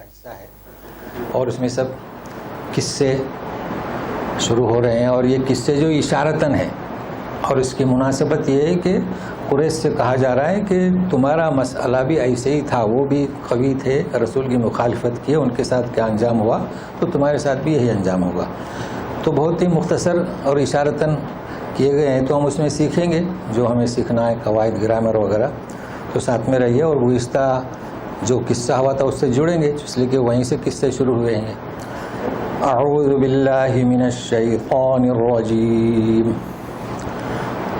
حصہ ہے اور اس میں سب قصے شروع ہو رہے ہیں، اور یہ قصے جو اشارتاً ہیں، اور اس کی مناسبت یہ ہے کہ قریش سے کہا جا رہا ہے کہ تمہارا مسئلہ بھی ایسے ہی تھا، وہ بھی قوی تھے، رسول کی مخالفت کی، ان کے ساتھ کیا انجام ہوا تو تمہارے ساتھ بھی یہی انجام ہوگا۔ تو بہت ہی مختصر اور اشارتاً کیے گئے ہیں، تو ہم اس میں سیکھیں گے جو ہمیں سیکھنا ہے، قواعد گرامر وغیرہ، تو ساتھ میں رہیے۔ اور گزشتہ جو قصہ ہوا تھا اس سے جڑیں گے، اس لیے کہ وہیں سے قصے شروع ہوئے ہیں۔ اعوذ باللہ من الشیطان الرجیم،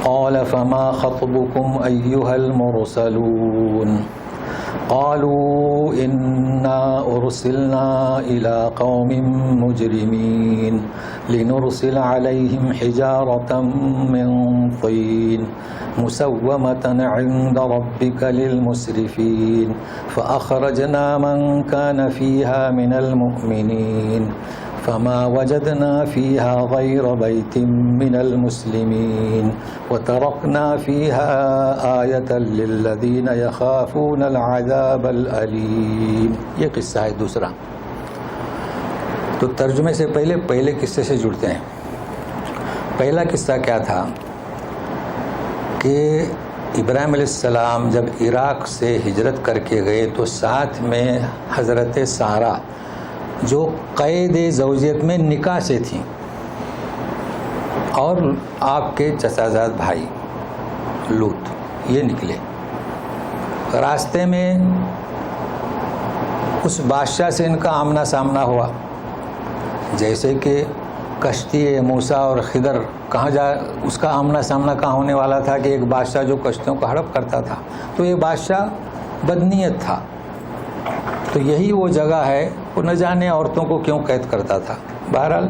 قال فما خطبكم ایھا المرسلون قالوا انا ارسلنا الى قوم مجرمین لنرسل علیہم حجارة من طین مسومة عند ربك للمسرفین فأخرجنا من كان فيها من المؤمنین فما وجدنا فيها غير بيت من المسلمين وتركنا فيها آية للذين يخافون العذاب الأليم۔ یہ قصہ ہے دوسرا۔ تو ترجمے سے پہلے قصے سے جڑتے ہیں۔ پہلا قصہ کیا تھا کہ ابراہیم علیہ السلام جب عراق سے ہجرت کر کے گئے تو ساتھ میں حضرت سارہ جو قید زوجیت میں نکاح سے تھیں، اور آپ کے چچا زاد بھائی لوط، یہ نکلے۔ راستے میں اس بادشاہ سے ان کا آمنا سامنا ہوا، جیسے کہ کشتی موسیٰ اور خضر اس کا آمنا سامنا کہاں ہونے والا تھا کہ ایک بادشاہ جو کشتیوں کو ہڑپ کرتا تھا، تو یہ بادشاہ بدنیت تھا، تو یہی وہ جگہ ہے، وہ نہ جانے عورتوں کو کیوں قید کرتا تھا۔ بہرحال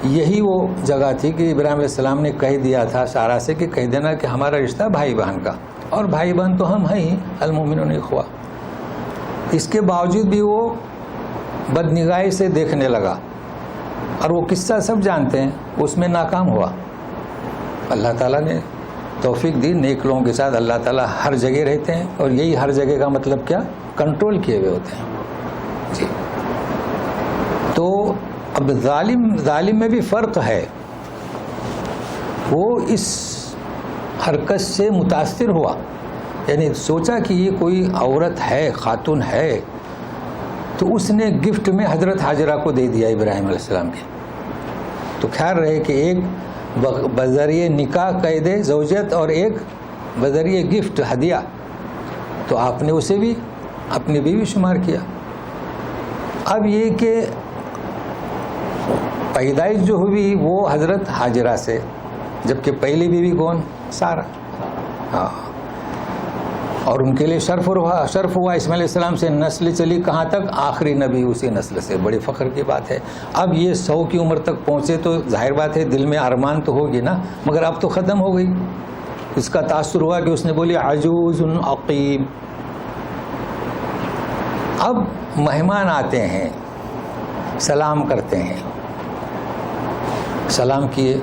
یہی وہ جگہ تھی کہ ابراہیم علیہ السلام نے کہہ دیا تھا سارہ سے کہ کہہ دینا کہ ہمارا رشتہ بھائی بہن کا، اور بھائی بہن تو ہم ہیں ہی، المؤمنون اخوہ۔ اس کے باوجود بھی وہ بدنگاہی سے دیکھنے لگا، اور وہ قصہ سب جانتے ہیں، اس میں ناکام ہوا۔ اللہ تعالیٰ نے توفیق دی، نیک لوگوں کے ساتھ اللہ تعالیٰ ہر جگہ رہتے ہیں، اور یہی ہر جگہ کا مطلب کیا؟ کنٹرول کیے ہوئے ہوتے ہیں جی۔ تو اب ظالم میں بھی فرق ہے، وہ اس حرکت سے متاثر ہوا، یعنی سوچا کہ یہ کوئی عورت ہے، خاتون ہے، تو اس نے گفٹ میں حضرت حاجرہ کو دے دیا ابراہیم علیہ السلام کے۔ تو خیال رہے کہ ایک بذریعہ نکاح قید زوجیت اور ایک بذریعہ گفٹ ہدیہ، تو آپ نے اسے بھی اپنی بیوی شمار کیا۔ اب یہ کہ پیدائش جو ہوئی وہ حضرت حاجرہ سے، جبکہ پہلی بیوی کون؟ سارہ۔ ہاں، اور ان کے لیے شرف ہوا اسماعیل علیہ السلام سے نسل چلی کہاں تک؟ آخری نبی اسی نسل سے، بڑی فخر کی بات ہے۔ اب یہ 100 کی عمر تک پہنچے تو ظاہر بات ہے دل میں ارمان تو ہوگی نا، مگر اب تو ختم ہو گئی۔ اس کا تاثر ہوا کہ اس نے بولی عجوز عقیم۔ اب مہمان آتے ہیں، سلام کرتے ہیں، سلام کیے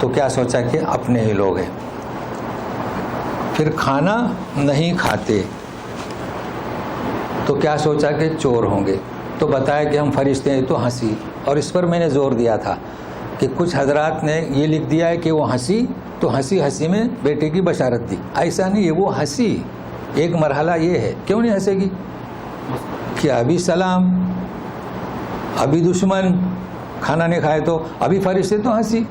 تو کیا سوچا کہ اپنے ہی لوگ ہیں۔ پھر کھانا نہیں کھاتے تو کیا سوچا کہ چور ہوں گے، تو بتایا کہ ہم فرشتے ہیں، تو ہنسی۔ اور اس پر میں نے زور دیا تھا کہ کچھ حضرات نے یہ لکھ دیا ہے کہ وہ ہنسی، تو ہنسی میں بیٹے کی بشارت دی۔ ایسا نہیں ہے، وہ ہنسی ایک مرحلہ یہ ہے۔ کیوں نہیں ہنسے گی کہ ابھی سلام، ابھی دشمن، کھانا نہیں کھائے تو ابھی فرشتے، تو ہنسی۔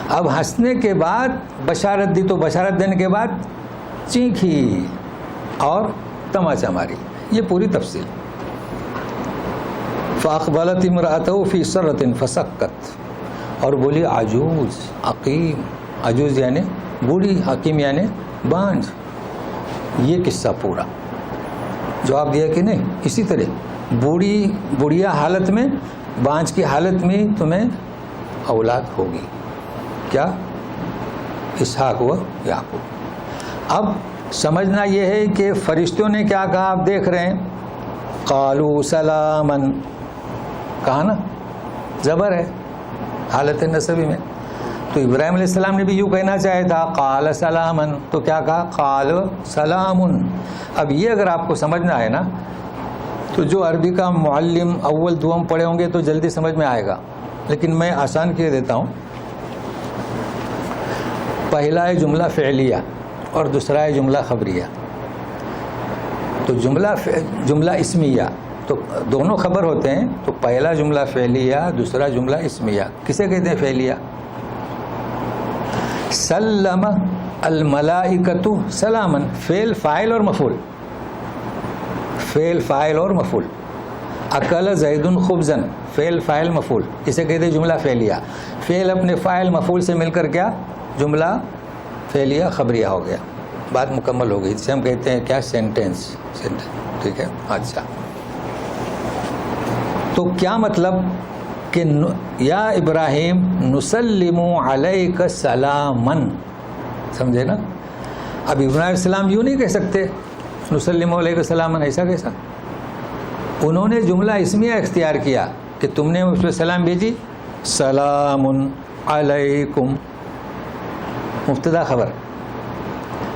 اب ہنسنے کے بعد بشارت دی، تو بشارت دینے کے بعد چینکھی اور تماچا ماری، یہ پوری تفصیل۔ فاقبلت امرأته فی سرۃ فسکت، اور بولی عجوز عقیم، عجوز یعنی بوڑھی، حکیم یعنی بانجھ۔ یہ قصہ پورا جواب دیا کہ نہیں، اسی طرح بوڑھیا حالت میں، بانجھ کی حالت میں تمہیں اولاد ہوگی، کیا؟ اسحاق و یعقوب۔ اب سمجھنا یہ ہے کہ فرشتوں نے کیا کہا، آپ دیکھ رہے ہیں، قالوا سلاما، کہا نا، زبر ہے حالت نسبی میں، تو ابراہیم علیہ السلام نے بھی یوں کہنا چاہے تھا قال سلاما، تو کیا کہا؟ قال سلام۔ اب یہ اگر آپ کو سمجھنا ہے نا تو جو عربی کا معلم اول دوم پڑھے ہوں گے تو جلدی سمجھ میں آئے گا، لیکن میں آسان کیے دیتا ہوں. پہلا ہے جملہ فعلیہ اور دوسرا ہے جملہ خبریہ. تو جملہ اسمیہ تو دونوں خبر ہوتے ہیں. تو پہلا جملہ فعلیہ، دوسرا جملہ اسمیہ. کسے کہتے ہیں فعلیہ؟ سلم الملائکۃ سلاما، فعل فاعل اور مفعول. فعل فاعل اور مفعول. اکل زید خبزا، فعل فاعل مفعول. اسے کہتے ہیں جملہ فعلیہ. فعل اپنے فاعل مفعول سے مل کر کیا جملہ فعلیہ خبریہ ہو گیا. بات مکمل ہو گئی. جسے ہم کہتے ہیں کیا سینٹینس. ٹھیک ہے. اچھا، تو کیا مطلب کہ یا ابراہیم نسلم علیک سلاما، سمجھے نا؟ اب ابراہیم علیہ السلام یوں نہیں کہہ سکتے نسلم علیک سلاما، ایسا کیسا؟ انہوں نے جملہ اسمیہ اختیار کیا کہ تم نے اس پہ سلام بھیجی. سلام علیکم مبتدا خبر.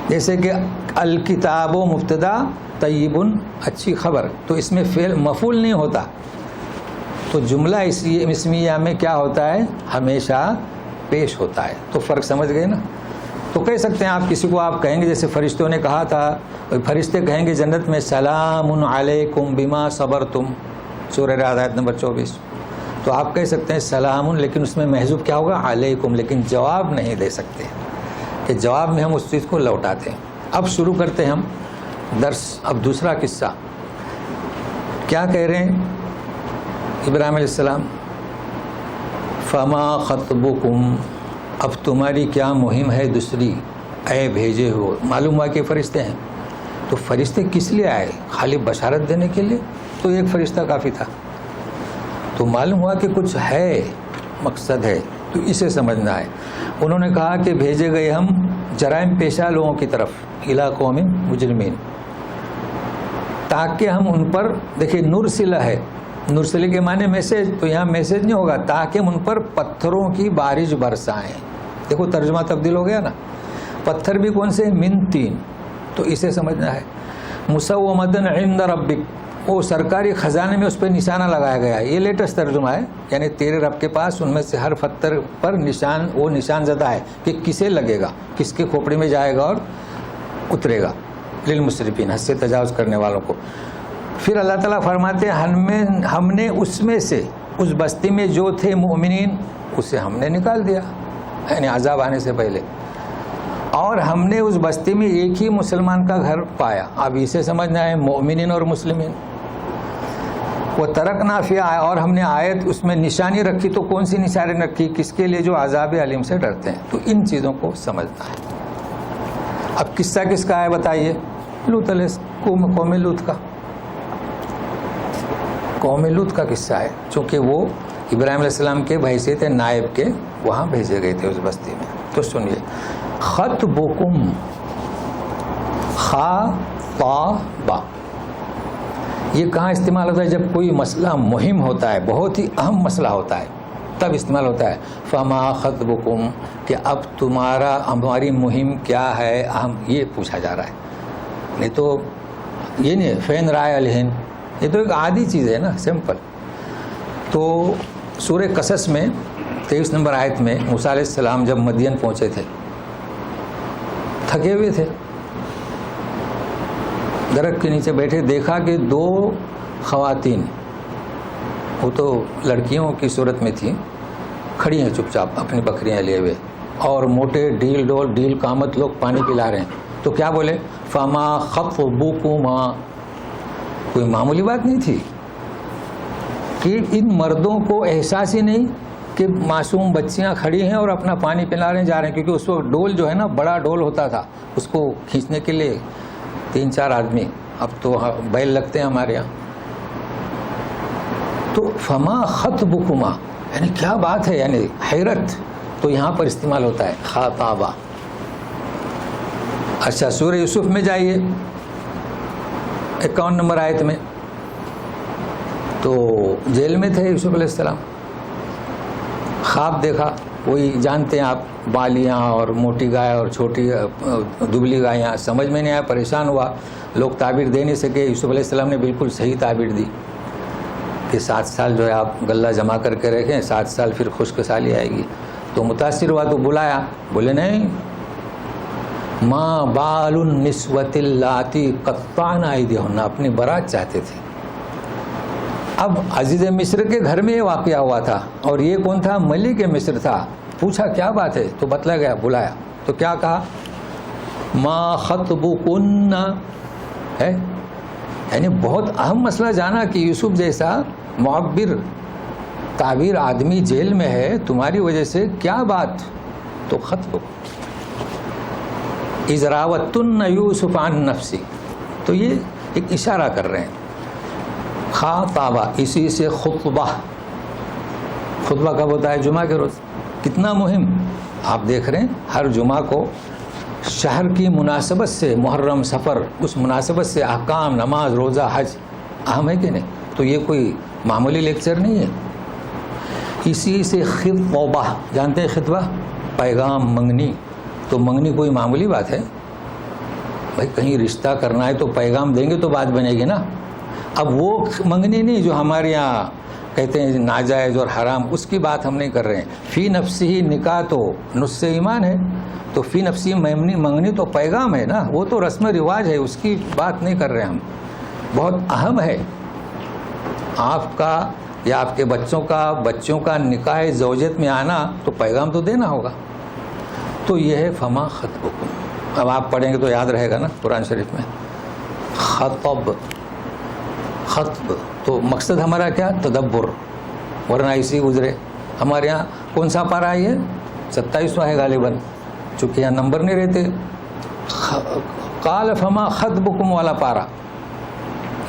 جیسے کہ الکتاب و مبتدا، طیب اچھی خبر. تو اس میں فعل مفعول نہیں ہوتا. تو جملہ اسمیہ میں کیا ہوتا ہے؟ ہمیشہ پیش ہوتا ہے. تو فرق سمجھ گئے نا؟ تو کہہ سکتے ہیں آپ کسی کو آپ کہیں گے جیسے فرشتوں نے کہا تھا، فرشتے کہیں گے جنت میں سلام علیکم بما صبرتم، سورہ رعد آیت نمبر 24. تو آپ کہہ سکتے ہیں سلام، لیکن اس میں محذوف کیا ہوگا؟ علیکم. لیکن جواب نہیں دے سکتے کہ جواب میں ہم اس چیز کو لوٹاتے ہیں. اب شروع کرتے ہیں ہم درس. اب دوسرا قصہ کیا کہہ رہے ہیں ابراہیم علیہ السلام؟ فما خطبکم، اب تمہاری کیا مہم ہے دوسری اے بھیجے ہو. معلوم ہوا کہ فرشتے ہیں. تو فرشتے کس لیے آئے؟ خالی بشارت دینے کے لیے؟ تو ایک فرشتہ کافی تھا. تو معلوم ہوا کہ کچھ ہے، مقصد ہے. تو اسے سمجھنا ہے. انہوں نے کہا کہ بھیجے گئے ہم جرائم پیشہ لوگوں کی طرف، الی قوم مجرمین، تاکہ ہم ان پر، دیکھیں نرسلہ ہے، نرسلہ کے معنی میسج. تو یہاں میسج نہیں ہوگا، تاکہ ہم ان پر پتھروں کی بارش برسائیں. دیکھو ترجمہ تبدیل ہو گیا نا. پتھر بھی کون سے؟ من تین. تو اسے سمجھنا ہے. مسومۃ عند ربک، وہ سرکاری خزانے میں اس پہ نشانہ لگایا گیا ہے. یہ لیٹسٹ ترجمہ ہے. یعنی تیرے رب کے پاس ان میں سے ہر پتھر پر نشان، وہ نشان زدہ ہے کہ کسے لگے گا، کس کے کھوپڑی میں جائے گا اور اترے گا. للمسرفین، حد سے تجاوز کرنے والوں کو. پھر اللہ تعالیٰ فرماتے ہیں ہم نے اس میں سے، اس بستی میں جو تھے مومنین، اسے ہم نے نکال دیا، یعنی عذاب آنے سے پہلے. اور ہم نے اس بستی میں ایک ہی مسلمان کا گھر پایا. اب اسے سمجھنا ہے مومنین اور مسلمین. وہ ترکنا فیہا، اور ہم نے آیت اس میں نشانی رکھی. تو کون سی نشانی رکھی؟ کس کے لیے؟ جو عذاب علیم سے ڈرتے ہیں. تو ان چیزوں کو سمجھنا ہے. اب قصہ کس کا ہے بتائیے؟ لوط علیہ قوم لوط کا. قوم لوط کا قصہ ہے، چونکہ وہ ابراہیم علیہ السلام کے بحیثیت نائب کے وہاں بھیجے گئے تھے اس بستی میں. تو سنیے، خطبکم، خا طا با، یہ کہاں استعمال ہوتا ہے؟ جب کوئی مسئلہ مہم ہوتا ہے، بہت ہی اہم مسئلہ ہوتا ہے، تب استعمال ہوتا ہے. فما خطبکم، کہ اب تمہارا، ہماری مہم کیا ہے، اہم، یہ پوچھا جا رہا ہے. نہیں تو یہ نہیں فین رائے الہن، یہ تو ایک عادی چیز ہے نا، سمپل. تو سورہ قصص میں 23 نمبر آیت میں موسیٰ علیہ السلام جب مدین پہنچے تھے، تھکے ہوئے تھے، درخت کے نیچے بیٹھے، دیکھا کہ دو خواتین، وہ تو لڑکیوں کی صورت میں تھیں، کھڑی ہیں چپ چاپ اپنی بکریاں لیے ہوئے، اور موٹے ڈیل قامت لوگ پانی پلا رہے ہیں. تو کیا بولے؟ فما خطبکما، کوئی معمولی بات نہیں تھی کہ ان مردوں کو احساس ہی نہیں کہ معصوم بچیاں کھڑی ہیں اور اپنا پانی پلا رہے جا رہے ہیں. کیونکہ اس وقت ڈول جو ہے نا، بڑا ڈول ہوتا تھا، اس کو کھینچنے کے لیے 3-4 آدمی. اب تو بیل لگتے ہیں ہمارے یہاں. تو فما خطبکما، یعنی کیا بات ہے، یعنی حیرت. تو یہاں پر استعمال ہوتا ہے خاطابہ. اچھا، سورہ یوسف میں جائیے 51 نمبر آیت میں. تو جیل میں تھے یوسف علیہ السلام، خواب دیکھا وہی جانتے ہیں آپ، بالیاں اور موٹی گائے اور چھوٹی دبلی گائیاں، سمجھ میں نہیں آیا، پریشان ہوا، لوگ تعبیر دے نہیں سکے. یوسف علیہ السلام نے بالکل صحیح تعبیر دی کہ 7 سال جو ہے آپ غلہ جمع کر کے رکھیں، 7 سال پھر خشک سالی آئے گی. تو متاثر ہوا تو بلایا، بولے نہیں، ما بال النسوۃ اللاتی قطعن ایدیہن، اپنی برات چاہتے تھے. اب عزیز مصر کے گھر میں یہ واقعہ ہوا تھا، اور یہ کون تھا؟ ملک مصر تھا. پوچھا کیا بات ہے تو بتلا گیا، بلایا تو کیا کہا؟ ما خطبکن ہے، یعنی بہت اہم مسئلہ جانا کہ یوسف جیسا معبر تعبیر آدمی جیل میں ہے، تمہاری وجہ سے کیا بات؟ تو خطب اذ راوتن یوسف عن نفسی، تو یہ ایک اشارہ کر رہے ہیں. خاطبہ، اسی سے خطبہ، خطبہ کب ہوتا ہے؟ جمعہ کے روز. کتنا مہم، آپ دیکھ رہے ہیں ہر جمعہ کو شہر کی مناسبت سے، محرم سفر، اس مناسبت سے احکام، نماز، روزہ، حج اہم ہے کہ نہیں؟ تو یہ کوئی معمولی لیکچر نہیں ہے. اسی سے خطبہ، جانتے ہیں خطبہ؟ پیغام، منگنی. تو منگنی کوئی معمولی بات ہے؟ بھائی کہیں رشتہ کرنا ہے تو پیغام دیں گے تو بات بنے گی نا. اب وہ منگنی نہیں جو ہمارے یہاں کہتے ہیں ناجائز اور حرام، اس کی بات ہم نہیں کر رہے ہیں. فی نفسی ہی نکاح تو نص ایمان ہے، تو فی نفسی منگنی تو پیغام ہے نا، وہ تو رسم رواج ہے، اس کی بات نہیں کر رہے ہم. بہت اہم ہے آپ کا یا آپ کے بچوں کا نکاح زوجیت میں آنا، تو پیغام تو دینا ہوگا. تو یہ ہے فما خطبکم. اب آپ پڑھیں گے تو یاد رہے گا نا قرآن شریف میں. خطب، خطب تو مقصد ہمارا کیا؟ تدبر، ورنہ اسی گزرے. ہمارے یہاں کون سا پارا ہے؟ 27واں ہے غالباً، چونکہ یہاں نمبر نہیں رہتے. قال فما خطبکم والا پارا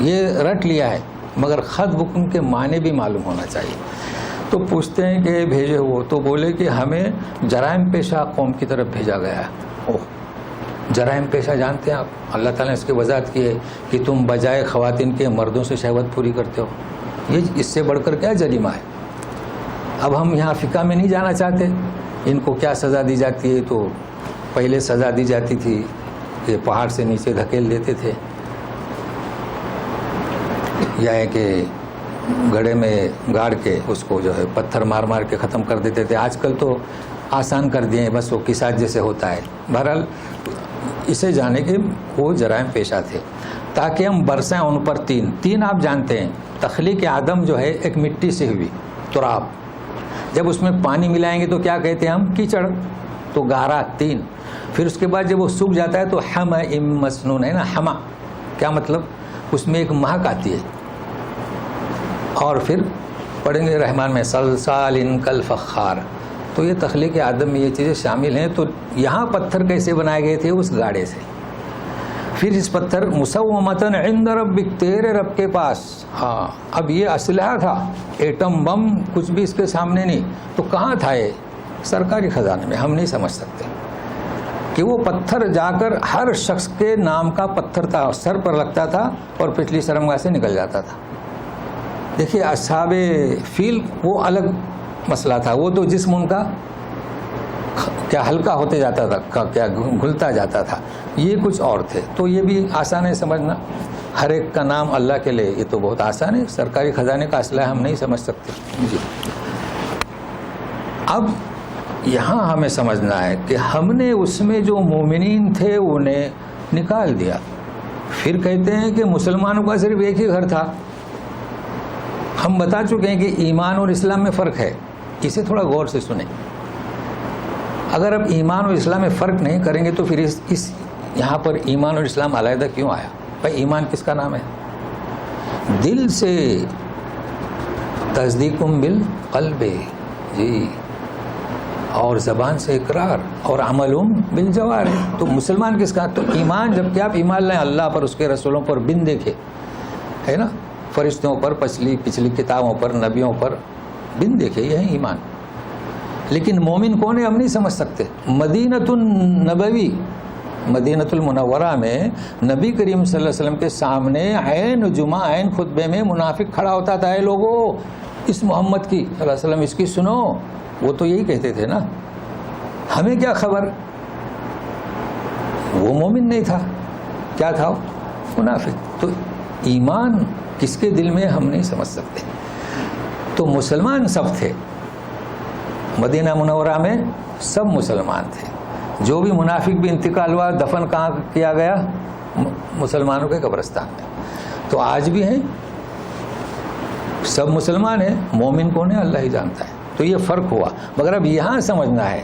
یہ رٹ لیا ہے، مگر خطبکم کے معنی بھی معلوم ہونا چاہیے. تو پوچھتے ہیں کہ بھیجے ہو، تو بولے کہ ہمیں جرائم پیشہ قوم کی طرف بھیجا گیا ہے. جرائم پیشہ جانتے ہیں آپ؟ اللہ تعالیٰ نے اس کی وضاحت کی ہے کہ تم بجائے خواتین کے مردوں سے شہوت پوری کرتے ہو. یہ اس سے بڑھ کر کیا جریمہ ہے؟ اب ہم یہاں فقہ میں نہیں جانا چاہتے. ان کو کیا سزا دی جاتی ہے؟ تو پہلے سزا دی جاتی تھی کہ پہاڑ سے نیچے دھکیل دیتے تھے، یا ہے کہ گڑھے میں گاڑ کے اس کو جو ہے پتھر مار مار کے ختم کر دیتے تھے. آج کل تو آسان کر دیے ہیں، بس وہ قصاص جیسے ہوتا ہے. بہرحال اسے جانے کے وہ جرائم پیشہ تھے، تاکہ ہم برسیں ان پر. تین آپ جانتے ہیں، تخلیق آدم جو ہے ایک مٹی سے ہوئی، تراب. جب اس میں پانی ملائیں گے تو کیا کہتے ہیں ہم؟ کیچڑ. تو گارا 3. پھر اس کے بعد جب وہ سوکھ جاتا ہے تو حما مسنون ہے نا. حما کیا مطلب؟ اس میں ایک مہک آتی ہے. اور پھر پڑھیں گے رحمان میں سلسال کالفخار. تو یہ تخلیق آدم میں یہ چیزیں شامل ہیں. تو یہاں پتھر کیسے بنائے گئے تھے؟ اس گاڑے سے. پھر اس پتھر مسومتن عند ربک، تیرے رب کے پاس. ہاں اب یہ اسلحہ تھا، ایٹم بم کچھ بھی اس کے سامنے نہیں. تو کہاں تھا یہ؟ سرکاری خزانے میں. ہم نہیں سمجھ سکتے کہ وہ پتھر جا کر ہر شخص کے نام کا پتھر تھا، سر پر لگتا تھا اور پچھلی شرمگاہ سے نکل جاتا تھا. دیکھیے اصحاب فیل وہ الگ مسئلہ تھا، وہ تو جسم ان کا کیا ہلکا ہوتے جاتا تھا، کیا گھلتا جاتا تھا. یہ کچھ اور تھے. تو یہ بھی آسان ہے سمجھنا، ہر ایک کا نام اللہ کے لئے، یہ تو بہت آسان ہے. سرکاری خزانے کا اسلحہ ہم نہیں سمجھ سکتے. جی اب یہاں ہمیں سمجھنا ہے کہ ہم نے اس میں جو مومنین تھے انہیں نکال دیا. پھر کہتے ہیں کہ مسلمانوں کا صرف ایک ہی گھر تھا. ہم بتا چکے ہیں کہ ایمان اور اسلام میں فرق ہے. اسے تھوڑا غور سے سنیں. اگر اب ایمان اور اسلام میں فرق نہیں کریں گے تو پھر اس یہاں پر ایمان اور اسلام علیحدہ کیوں آیا؟ بھائی ایمان کس کا نام ہے؟ دل سے تصدیقم بالقلب، جی، اور زبان سے اقرار، اور عملم بالجوارح. تو مسلمان کس کا؟ تو ایمان جب کہ آپ ایمان لائیں اللہ پر، اس کے رسولوں پر بن دیکھے، ہے نا، فرشتوں پر، پچھلی کتابوں پر، نبیوں پر بن دیکھے، یہ ہے ایمان. لیکن مومن کون ہے ہم نہیں سمجھ سکتے. مدینۃ النبوی، مدینۃ المنورہ میں نبی کریم صلی اللہ علیہ وسلم کے سامنے عین جمعہ عین خطبے میں منافق کھڑا ہوتا تھا، اے لوگو اس محمد کی صلی اللہ علیہ وسلم اس کی سنو، وہ تو یہی کہتے تھے نا، ہمیں کیا خبر. وہ مومن نہیں تھا، کیا تھا وہ؟ منافق. تو ایمان کس کے دل میں ہم نہیں سمجھ سکتے. تو مسلمان سب تھے مدینہ منورہ میں، سب مسلمان تھے. جو بھی منافق بھی انتقال ہوا، دفن کہاں کیا گیا؟ مسلمانوں کے قبرستان میں. تو آج بھی ہیں، سب مسلمان ہیں، مومن کون ہے اللہ ہی جانتا ہے. تو یہ فرق ہوا. مگر اب یہاں سمجھنا ہے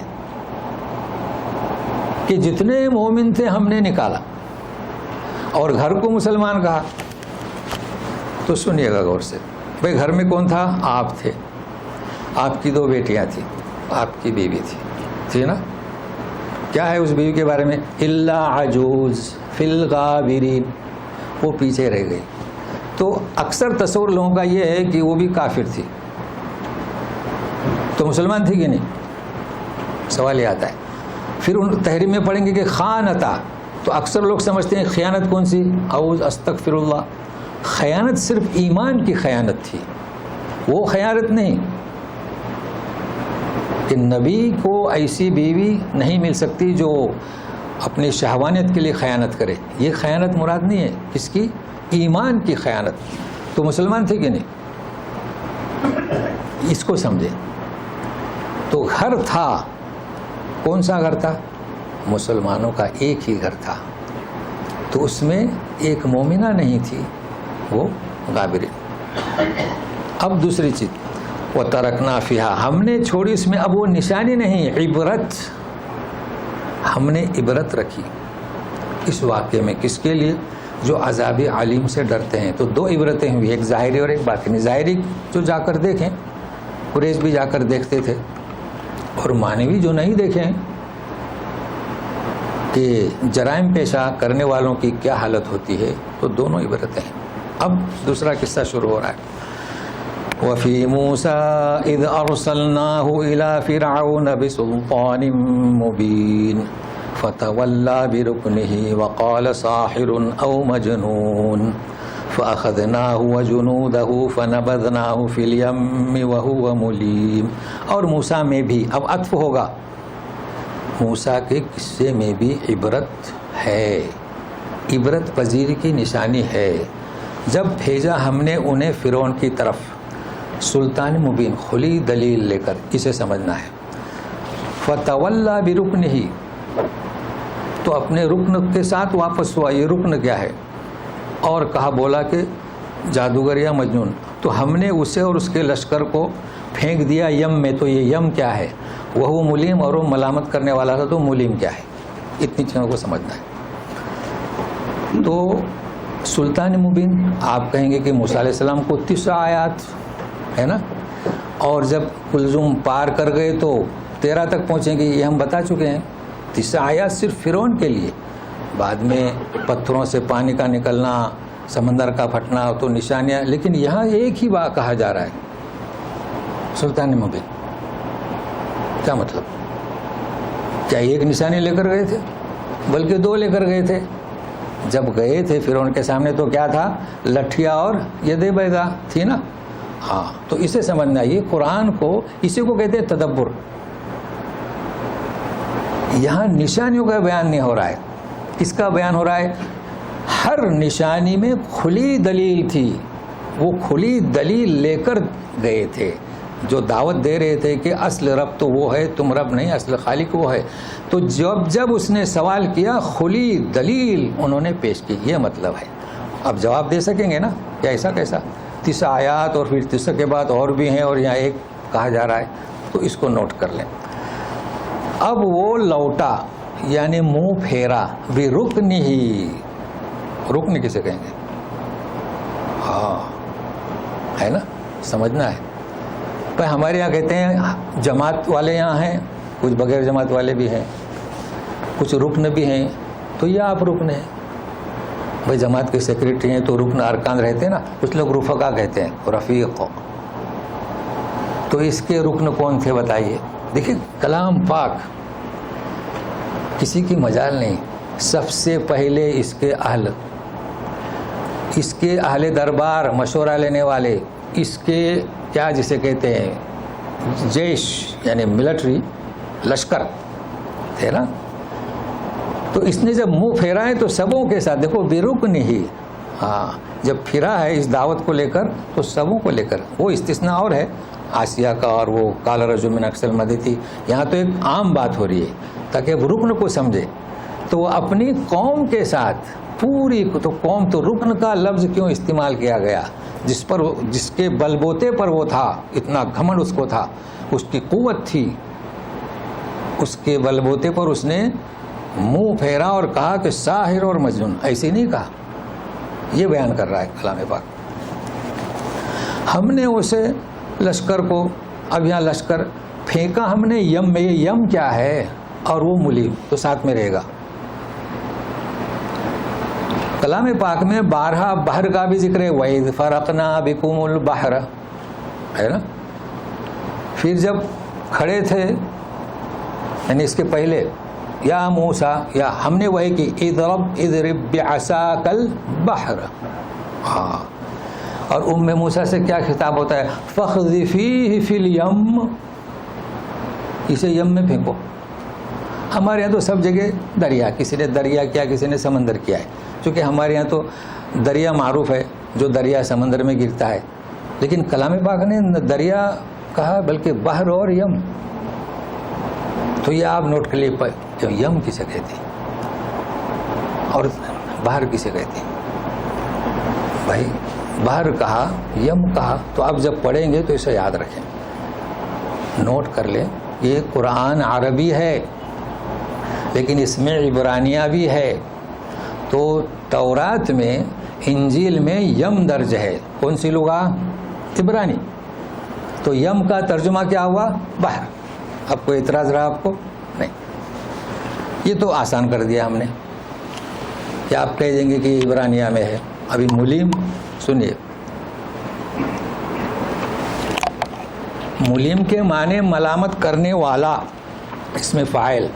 کہ جتنے مومن تھے ہم نے نکالا اور گھر کو مسلمان کہا. تو سنیے گا غور سے. بھائی گھر میں کون تھا؟ آپ تھے، آپ کی 2 بیٹیاں تھیں، آپ کی بیوی تھی نا. کیا ہے اس بیوی کے بارے میں؟ الا عجوز فی الغابرین، وہ پیچھے رہ گئی. تو اکثر تصور لوگوں کا یہ ہے کہ وہ بھی کافر تھی. تو مسلمان تھی کہ نہیں؟ سوال یہ آتا ہے. پھر ان تحریم میں پڑھیں گے کہ خانتا، تو اکثر لوگ سمجھتے ہیں خیانت کون سی؟ اعوذ استغفر اللہ. خیانت صرف ایمان کی خیانت تھی، وہ خیانت نہیں کہ نبی کو ایسی بیوی نہیں مل سکتی جو اپنی شہوانیت کے لیے خیانت کرے. یہ خیانت مراد نہیں ہے. کس کی؟ ایمان کی خیانت. تو مسلمان تھے کہ نہیں؟ اس کو سمجھے. تو گھر تھا، کون سا گھر تھا؟ مسلمانوں کا ایک ہی گھر تھا. تو اس میں ایک مومنہ نہیں تھی، وہ غابرین. اب دوسری چیز، وَتَرَكْنَا فِيهَا، ہم نے چھوڑی اس میں. اب وہ نشانی نہیں، عبرت. ہم نے عبرت رکھی اس واقعے میں. کس کے لیے؟ جو عذاب علیم سے ڈرتے ہیں. تو 2 عبرتیں ہوئی، ایک ظاہری اور ایک باطنی. ظاہری جو جا کر دیکھیں، قریش بھی جا کر دیکھتے تھے، اور معنوی جو نہیں دیکھیں کہ جرائم پیشہ کرنے والوں کی کیا حالت ہوتی ہے. تو دونوں عبرتیں ہیں. اب دوسرا قصہ شروع ہو رہا ہے. وَفِي مُوسَىٰ إِذْ أَرْسَلْنَاهُ إِلَىٰ فِرْعَوْنَ بِسُلْطَانٍ مُّبِينٍ فَتَوَلَّىٰ بِرُكْنِهِ وَقَالَ سَاحِرٌ أَوْ مَجْنُونٌ فَأَخَذْنَاهُ وَجُنُودَهُ فَنَبَذْنَاهُ فِي الْيَمِّ وَهُوَ مُلِيمٌ. اور موسیٰ میں بھی اب عطف ہوگا. موسیٰ کے قصے میں بھی عبرت ہے، عبرت پذیری کی نشانی ہے. جب بھیجا ہم نے انہیں فرعون کی طرف سلطان مبین، کھلی دلیل لے کر. اسے سمجھنا ہے. فتولا برکنہ، تو اپنے رکن کے ساتھ واپس ہوا. یہ رکن کیا ہے؟ اور کہا، بولا کہ جادوگر یا مجنون. تو ہم نے اسے اور اس کے لشکر کو پھینک دیا یم میں. تو یہ یم کیا ہے؟ وہ ملیم، اور وہ ملامت کرنے والا تھا. تو ملیم کیا ہے؟ اتنی چیزوں کو سمجھنا ہے. تو سلطان مبین، آپ کہیں گے کہ موسیٰ علیہ السلام کو 9 آیات ہے نا، اور جب کلزم پار کر گئے تو 13 تک پہنچیں گے. یہ ہم بتا چکے ہیں. 9 آیات صرف فرعون کے لیے. بعد میں پتھروں سے پانی کا نکلنا، سمندر کا پھٹنا، تو نشانیاں. لیکن یہاں ایک ہی بات کہا جا رہا ہے سلطان مبین. کیا مطلب؟ کیا ایک نشانی لے کر گئے تھے؟ بلکہ 2 لے کر گئے تھے. جب گئے تھے فرعون کے سامنے تو کیا تھا؟ لٹھیا اور ید بیضا تھی نا. ہاں، تو اسے سمجھنا. یہ قرآن کو، اسی کو کہتے ہیں تدبر. یہاں نشانیوں کا بیان نہیں ہو رہا ہے. کس کا بیان ہو رہا ہے؟ ہر نشانی میں کھلی دلیل تھی. وہ کھلی دلیل لے کر گئے تھے، جو دعوت دے رہے تھے کہ اصل رب تو وہ ہے، تم رب نہیں، اصل خالق وہ ہے. تو جب اس نے سوال کیا، کھلی دلیل انہوں نے پیش کی. یہ مطلب ہے. اب جواب دے سکیں گے نا، یا ایسا کیسا؟ 9 آیات اور پھر 9 کے بعد اور بھی ہیں، اور یہاں ایک کہا جا رہا ہے. تو اس کو نوٹ کر لیں. اب وہ لوٹا، یعنی منہ پھیرا. بھی رکن ہی، رکن کسے کہیں گے؟ ہاں، ہے نا، سمجھنا ہے. بھائی ہمارے یہاں کہتے ہیں جماعت والے یہاں ہیں، کچھ بغیر جماعت والے بھی ہیں، کچھ رکن بھی ہیں. تو یہ آپ رکن ہیں. بھائی جماعت کے سیکریٹری ہیں تو رکن ارکان رہتے ہیں نا. کچھ لوگ رفقا کہتے ہیں، رفیق. تو اس کے رکن کون تھے بتائیے؟ دیکھیں کلام پاک کسی کی مجال نہیں. سب سے پہلے اس کے اہل دربار، مشورہ لینے والے، اس کے کیا جسے کہتے ہیں جیش یعنی ملٹری لشکر تھے نا، تو اس نے جب منہ پھیرا ہے تو سبوں کے ساتھ، دیکھو برکن ہی، ہاں جب پھرا ہے اس دعوت کو لے کر تو سبوں کو لے کر، وہ استثناء اور ہے آسیہ کا اور وہ قال رجل من اقصى المدینہ تھی، یہاں تو ایک عام بات ہو رہی ہے تاکہ وہ رکن کو سمجھے، تو وہ اپنی قوم کے ساتھ پوری، تو قوم تو رکن کا لفظ کیوں استعمال کیا گیا، جس کے بلبوتے پر وہ تھا، اتنا گھمنڈ اس کو تھا، اس کی قوت تھی، اس کے بلبوتے پر اس نے منہ پھیرا اور کہا کہ ساحر اور مجنون، ایسے نہیں کہا، یہ بیان کر رہا ہے کلام پاک۔ ہم نے اسے لشکر کو، اب یہاں لشکر پھینکا ہم نے یم میں، یہ یم کیا ہے، اور وہ ملیم تو ساتھ میں رہے گا۔ کلام پاک میں 12 بحر کا بھی ذکر ہے، وَإِذْ فَرَقْنَا بِكُمُ الْبَحْرَ، ہے نا۔ پھر جب کھڑے تھے، یعنی اس کے پہلے یا موسیٰ، یا ہم نے وہی کی اضرب بعصاک البحر، ہاں، اور موسیٰ سے کیا خطاب ہوتا ہے، فاقذفیہ فی الیم، اسے یم میں پھینکو۔ ہمارے یہاں تو سب جگہ دریا، کسی نے دریا کیا، کسی نے سمندر کیا ہے، چونکہ ہمارے یہاں تو دریا معروف ہے، جو دریا سمندر میں گرتا ہے، لیکن کلام پاک نے دریا کہا بلکہ بحر اور یم، تو یہ آپ نوٹ کر لیے کہ یم کسے کہتے ہیں اور بحر کسے کہتے ہیں، بھائی بحر کہا یم کہا، تو آپ جب پڑھیں گے تو اسے یاد رکھیں، نوٹ کر لیں، یہ قرآن عربی ہے لیکن اس میں عبرانیہ بھی ہے، تو تورات میں انجیل میں یم درج ہے، کون سی لغہ، عبرانی، تو یم کا ترجمہ کیا ہوا، بحر۔ اب کوئی اعتراض رہا آپ کو؟ نہیں، یہ تو آسان کر دیا ہم نے، یا آپ کہہ دیں گے کہ عبرانیہ میں ہے۔ ابھی ملیم سنیے، ملیم کے معنی ملامت کرنے والا، اس میں فاعل،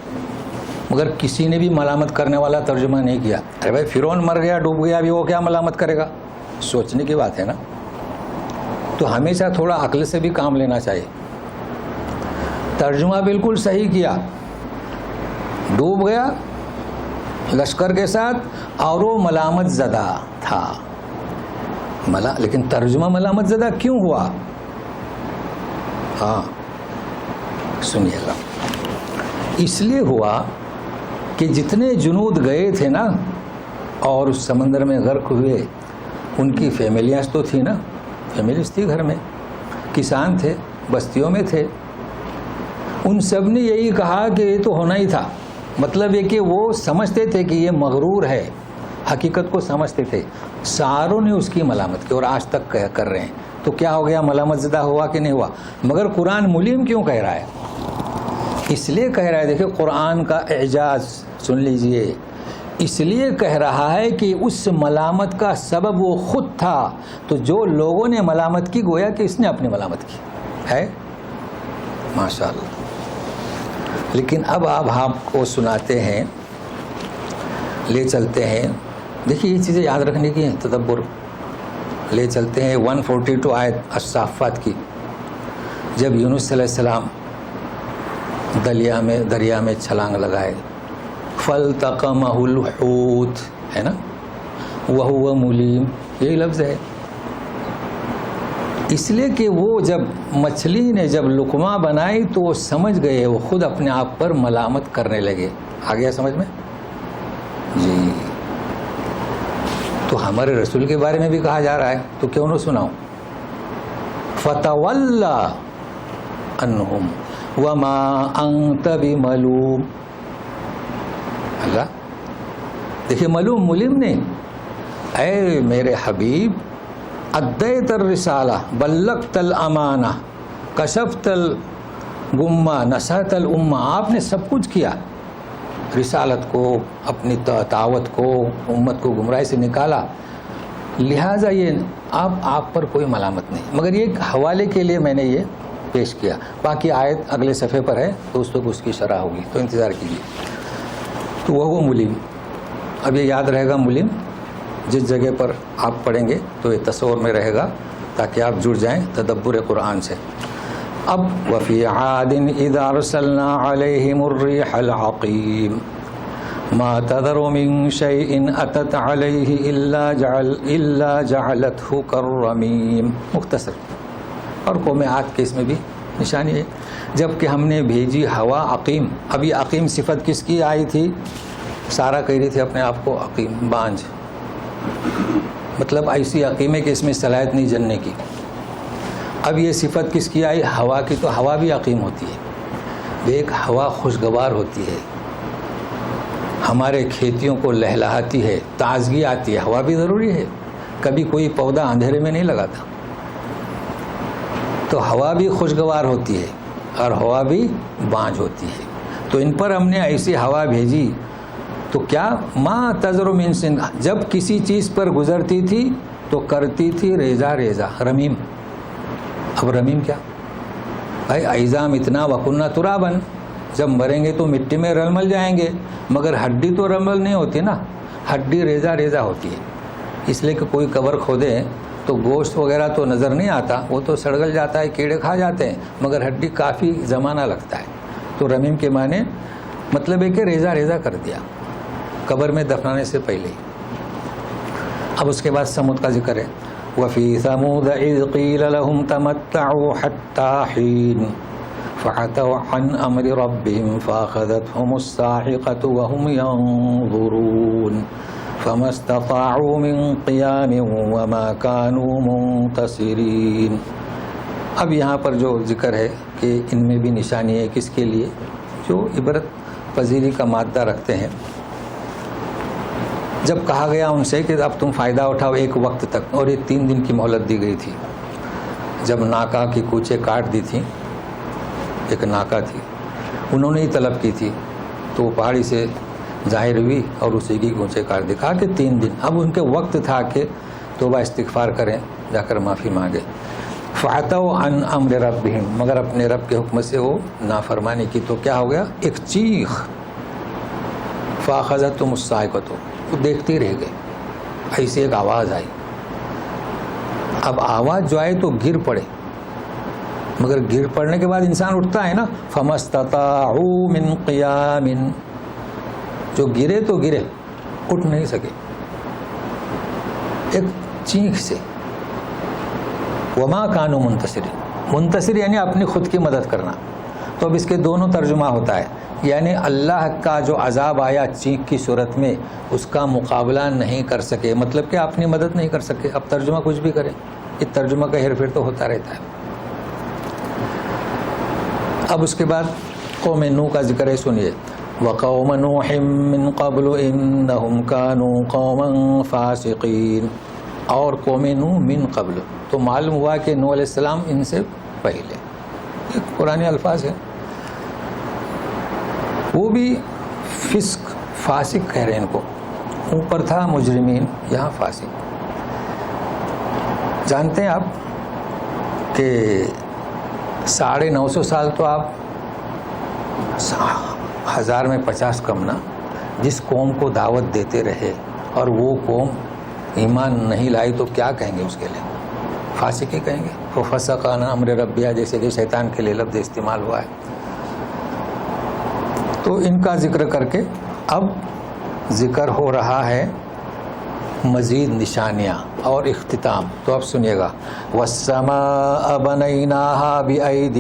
مگر کسی نے بھی ملامت کرنے والا ترجمہ نہیں کیا۔ ارے بھائی فرعون مر گیا، ڈوب گیا، ابھی وہ کیا ملامت کرے گا، سوچنے کی بات ہے نا۔ تو ہمیشہ تھوڑا عقل سے بھی کام لینا چاہیے۔ ترجمہ بالکل صحیح کیا، ڈوب گیا لشکر کے ساتھ اور وہ ملامت زدہ تھا، لیکن ترجمہ ملامت زدہ کیوں ہوا، ہاں سنیے گا، اس لیے ہوا کہ جتنے جنود گئے تھے نا اور اس سمندر میں غرق ہوئے، ان کی فیملیاں تو تھی نا، فیملیز تھی گھر میں، کسان تھے، بستیوں میں تھے، ان سب نے یہی کہا کہ یہ تو ہونا ہی تھا، مطلب یہ کہ وہ سمجھتے تھے کہ یہ مغرور ہے، حقیقت کو سمجھتے تھے، ساروں نے اس کی ملامت کی اور آج تک کر رہے ہیں، تو کیا ہو گیا، ملامت زدہ ہوا کہ نہیں ہوا۔ مگر قرآن ملیم کیوں کہہ رہا ہے، اس لیے کہہ رہا ہے، دیکھیں قرآن کا اعجاز سن لیجئے، اس لیے کہہ رہا ہے کہ اس ملامت کا سبب وہ خود تھا، تو جو لوگوں نے ملامت کی گویا کہ اس نے اپنی ملامت کی ہے، ماشاءاللہ۔ لیکن اب آپ کو سناتے ہیں، لے چلتے ہیں، دیکھیے یہ چیزیں یاد رکھنے کی ہیں، تدبر، لے چلتے ہیں 142 آیت الصافات کی، جب یونس صلی اللہ علیہ وسلم دریا میں چھلانگ لگائے، فَالْتَقَمَهُ الْحُوتُ، ہے نا، وَهُوَ مُلِيمٌ، یہی لفظ ہے، اس لیے کہ وہ جب مچھلی نے جب لقمہ بنائی تو وہ سمجھ گئے، وہ خود اپنے آپ پر ملامت کرنے لگے، آ گیا سمجھ میں جی۔ تو ہمارے رسول کے بارے میں بھی کہا جا رہا ہے، تو کیوں نہ سناؤں، فَتَوَلَّى عَنْهُمْ وَمَا أَنْتَ بِمَلُومٍ، اللہ دیکھیے، ملوم ملیم نہیں، اے میرے حبیب، ادیت الرسالہ، بلغت الامانہ، کشفت الغمہ، نصحت الامہ، آپ نے سب کچھ کیا، رسالت کو، اپنی دعوت کو، امت کو گمراہی سے نکالا، لہٰذا یہ آپ پر کوئی ملامت نہیں، مگر یہ حوالے کے لیے میں نے یہ پیش کیا، باقی آیت اگلے صفحے پر ہے تو اس وقت اس کی شرح ہوگی، تو انتظار کیجیے۔ تو وہ ملیم، اب یہ یاد رہے گا، ملیم جس جگہ پر آپ پڑھیں گے تو یہ تصور میں رہے گا، تاکہ آپ جڑ جائیں تدبر قرآن سے۔ اب وفی عاد اذ ارسلنا علیہم الريح العقیم ما تذر من شیء اتت علیہ الا جعلته كالرمیم. مختصر. اور قوم عاد کے اس میں بھی نشانی ہے. جب کہ ہم نے بھیجی ہوا عقیم. ابھی عقیم صفت کس کی آئی تھی؟ سارا کہہ رہی تھی اپنے آپ کو عقیم، بانجھ، مطلب ایسی عقیم ہے کہ اس میں صلاحیت نہیں جننے کی. اب یہ صفت کس کی آئی؟ ہوا کی. تو ہوا بھی عقیم ہوتی ہے. ایک ہوا خوشگوار ہوتی ہے، ہمارے کھیتیوں کو لہلاتی ہے، تازگی آتی ہے. ہوا بھی ضروری ہے. کبھی کوئی پودا اندھیرے میں نہیں لگاتا. تو ہوا بھی خوشگوار ہوتی ہے اور ہوا بھی بانجھ ہوتی ہے. تو ان پر ہم نے ایسی ہوا بھیجی تو کیا ما تذر من سن، جب کسی چیز پر گزرتی تھی تو کرتی تھی ریزہ ریزہ. رمیم. اب رمیم کیا بھائی؟ ایزام اتنا وکنہ ترابن، جب مریں گے تو مٹی میں رل مل جائیں گے، مگر ہڈی تو رمل نہیں ہوتی نا، ہڈی ریزہ ریزہ ہوتی ہے. اس لیے کہ کوئی قبر کھودے تو گوشت وغیرہ تو نظر نہیں آتا، وہ تو سڑگل جاتا ہے، کیڑے کھا جاتے ہیں، مگر ہڈی کافی زمانہ لگتا ہے. تو رمیم کے معنی مطلب ہے کہ ریزہ ریزہ کر دیا قبر میں دفنانے سے پہلے. اب اس کے بعد سمود کا ذکر ہے. وفی ثمود اذ قیل لهم تمتعوا حتى حین فعتوا عن امر ربهم فاخذتهم الصاعقة وهم ينظرون فما استطاعوا من قیام وما كانوا منتصرین. اب یہاں پر جو ذکر ہے کہ ان میں بھی نشانی ہے کس کے لیے؟ جو عبرت پذیری کا مادہ رکھتے ہیں. جب کہا گیا ان سے کہ اب تم فائدہ اٹھاؤ ایک وقت تک، اور یہ 3 دن کی مہلت دی گئی تھی. جب ناکا کی کوچے کاٹ دی تھیں، ایک ناکا تھی، انہوں نے ہی طلب کی تھی، تو وہ پہاڑی سے ظاہر ہوئی اور اسی کی کوچے کاٹ دکھا کہ 3 دن. اب ان کے وقت تھا کہ توبہ استغفار کریں، جا کر معافی مانگے. فعتوا عن امر ربهم، مگر اپنے رب کے حکم سے وہ نافرمانی کی. تو کیا ہو گیا؟ ایک چیخ. فاخذتهم الصاعقة، وہ دیکھتے رہ گئے. ایسی ایک آواز آئی. اب آواز جو آئے تو گر پڑے، مگر گر پڑنے کے بعد انسان اٹھتا ہے نا. فما استطاعوا من قیام، جو گرے تو گرے، اٹھ نہیں سکے ایک چیخ سے. وما كانوا منتصرین، منتصر یعنی اپنی خود کی مدد کرنا. تو اب اس کے دونوں ترجمہ ہوتا ہے، یعنی اللہ کا جو عذاب آیا چیخ کی صورت میں، اس کا مقابلہ نہیں کر سکے، مطلب کہ اپنی مدد نہیں کر سکے. اب ترجمہ کچھ بھی کرے، یہ ترجمہ کا ہیر پھیر تو ہوتا رہتا ہے. اب اس کے بعد قوم نوح کا ذکر ہے، سنیے. وقوم نوح من قبل انہم كانوا قوما فاسقین، اور قوم نوح من قبل. تو معلوم ہوا کہ نوح علیہ السلام ان سے پہلے. ایک قرآنی الفاظ ہے، وہ بھی فسق، فاسق کہہ رہے ہیں ان کو. اوپر تھا مجرمین، یہاں فاسق. جانتے ہیں آپ کہ 950 سال تو آپ 1000 میں 50 کم نا، جس قوم کو دعوت دیتے رہے اور وہ قوم ایمان نہیں لائی تو کیا کہیں گے اس کے لیے؟ فاسق ہی کہیں گے. فسق عن امر ربہ، جیسے کہ شیطان کے لیے لفظ استعمال ہوا ہے. تو ان کا ذکر کر کے اب ذکر ہو رہا ہے مزید نشانیاں اور اختتام. تو اب سنیے گا. والسماء بنيناها بأيد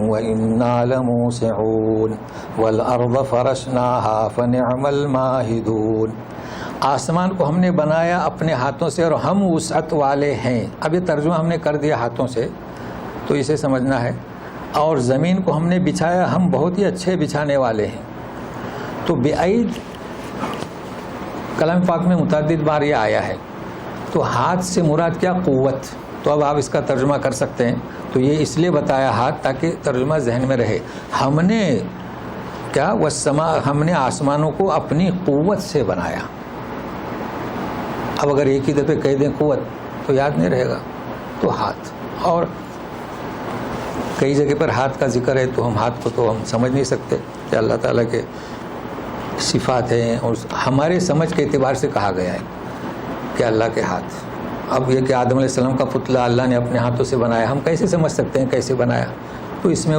وإنا لموسعون والأرض فرشناها فنعم الماهدون. آسمان کو ہم نے بنایا اپنے ہاتھوں سے اور ہم وسعت والے ہیں. اب یہ ترجمہ ہم نے کر دیا ہاتھوں سے، تو اسے سمجھنا ہے. اور زمین کو ہم نے بچھایا، ہم بہت ہی اچھے بچھانے والے ہیں. تو بعید کلام پاک میں متعدد بار یہ آیا ہے. تو ہاتھ سے مراد کیا؟ قوت. تو اب آپ اس کا ترجمہ کر سکتے ہیں. تو یہ اس لیے بتایا ہاتھ تاکہ ترجمہ ذہن میں رہے. ہم نے کیا؟ والسماء، ہم نے آسمانوں کو اپنی قوت سے بنایا. اب اگر ایک ہی دفعہ کہہ دیں قوت تو یاد نہیں رہے گا. تو ہاتھ، اور کئی جگہ پر ہاتھ کا ذکر ہے تو ہم ہاتھ کو تو ہم سمجھ نہیں سکتے کہ اللہ تعالیٰ کے صفات ہیں، اور ہمارے سمجھ کے اعتبار سے کہا گیا ہے کہ اللہ کے ہاتھ. اب یہ کہ آدم علیہ السلام کا پتلا اللہ نے اپنے ہاتھوں سے بنایا، ہم کیسے سمجھ سکتے ہیں کیسے بنایا؟ تو اس میں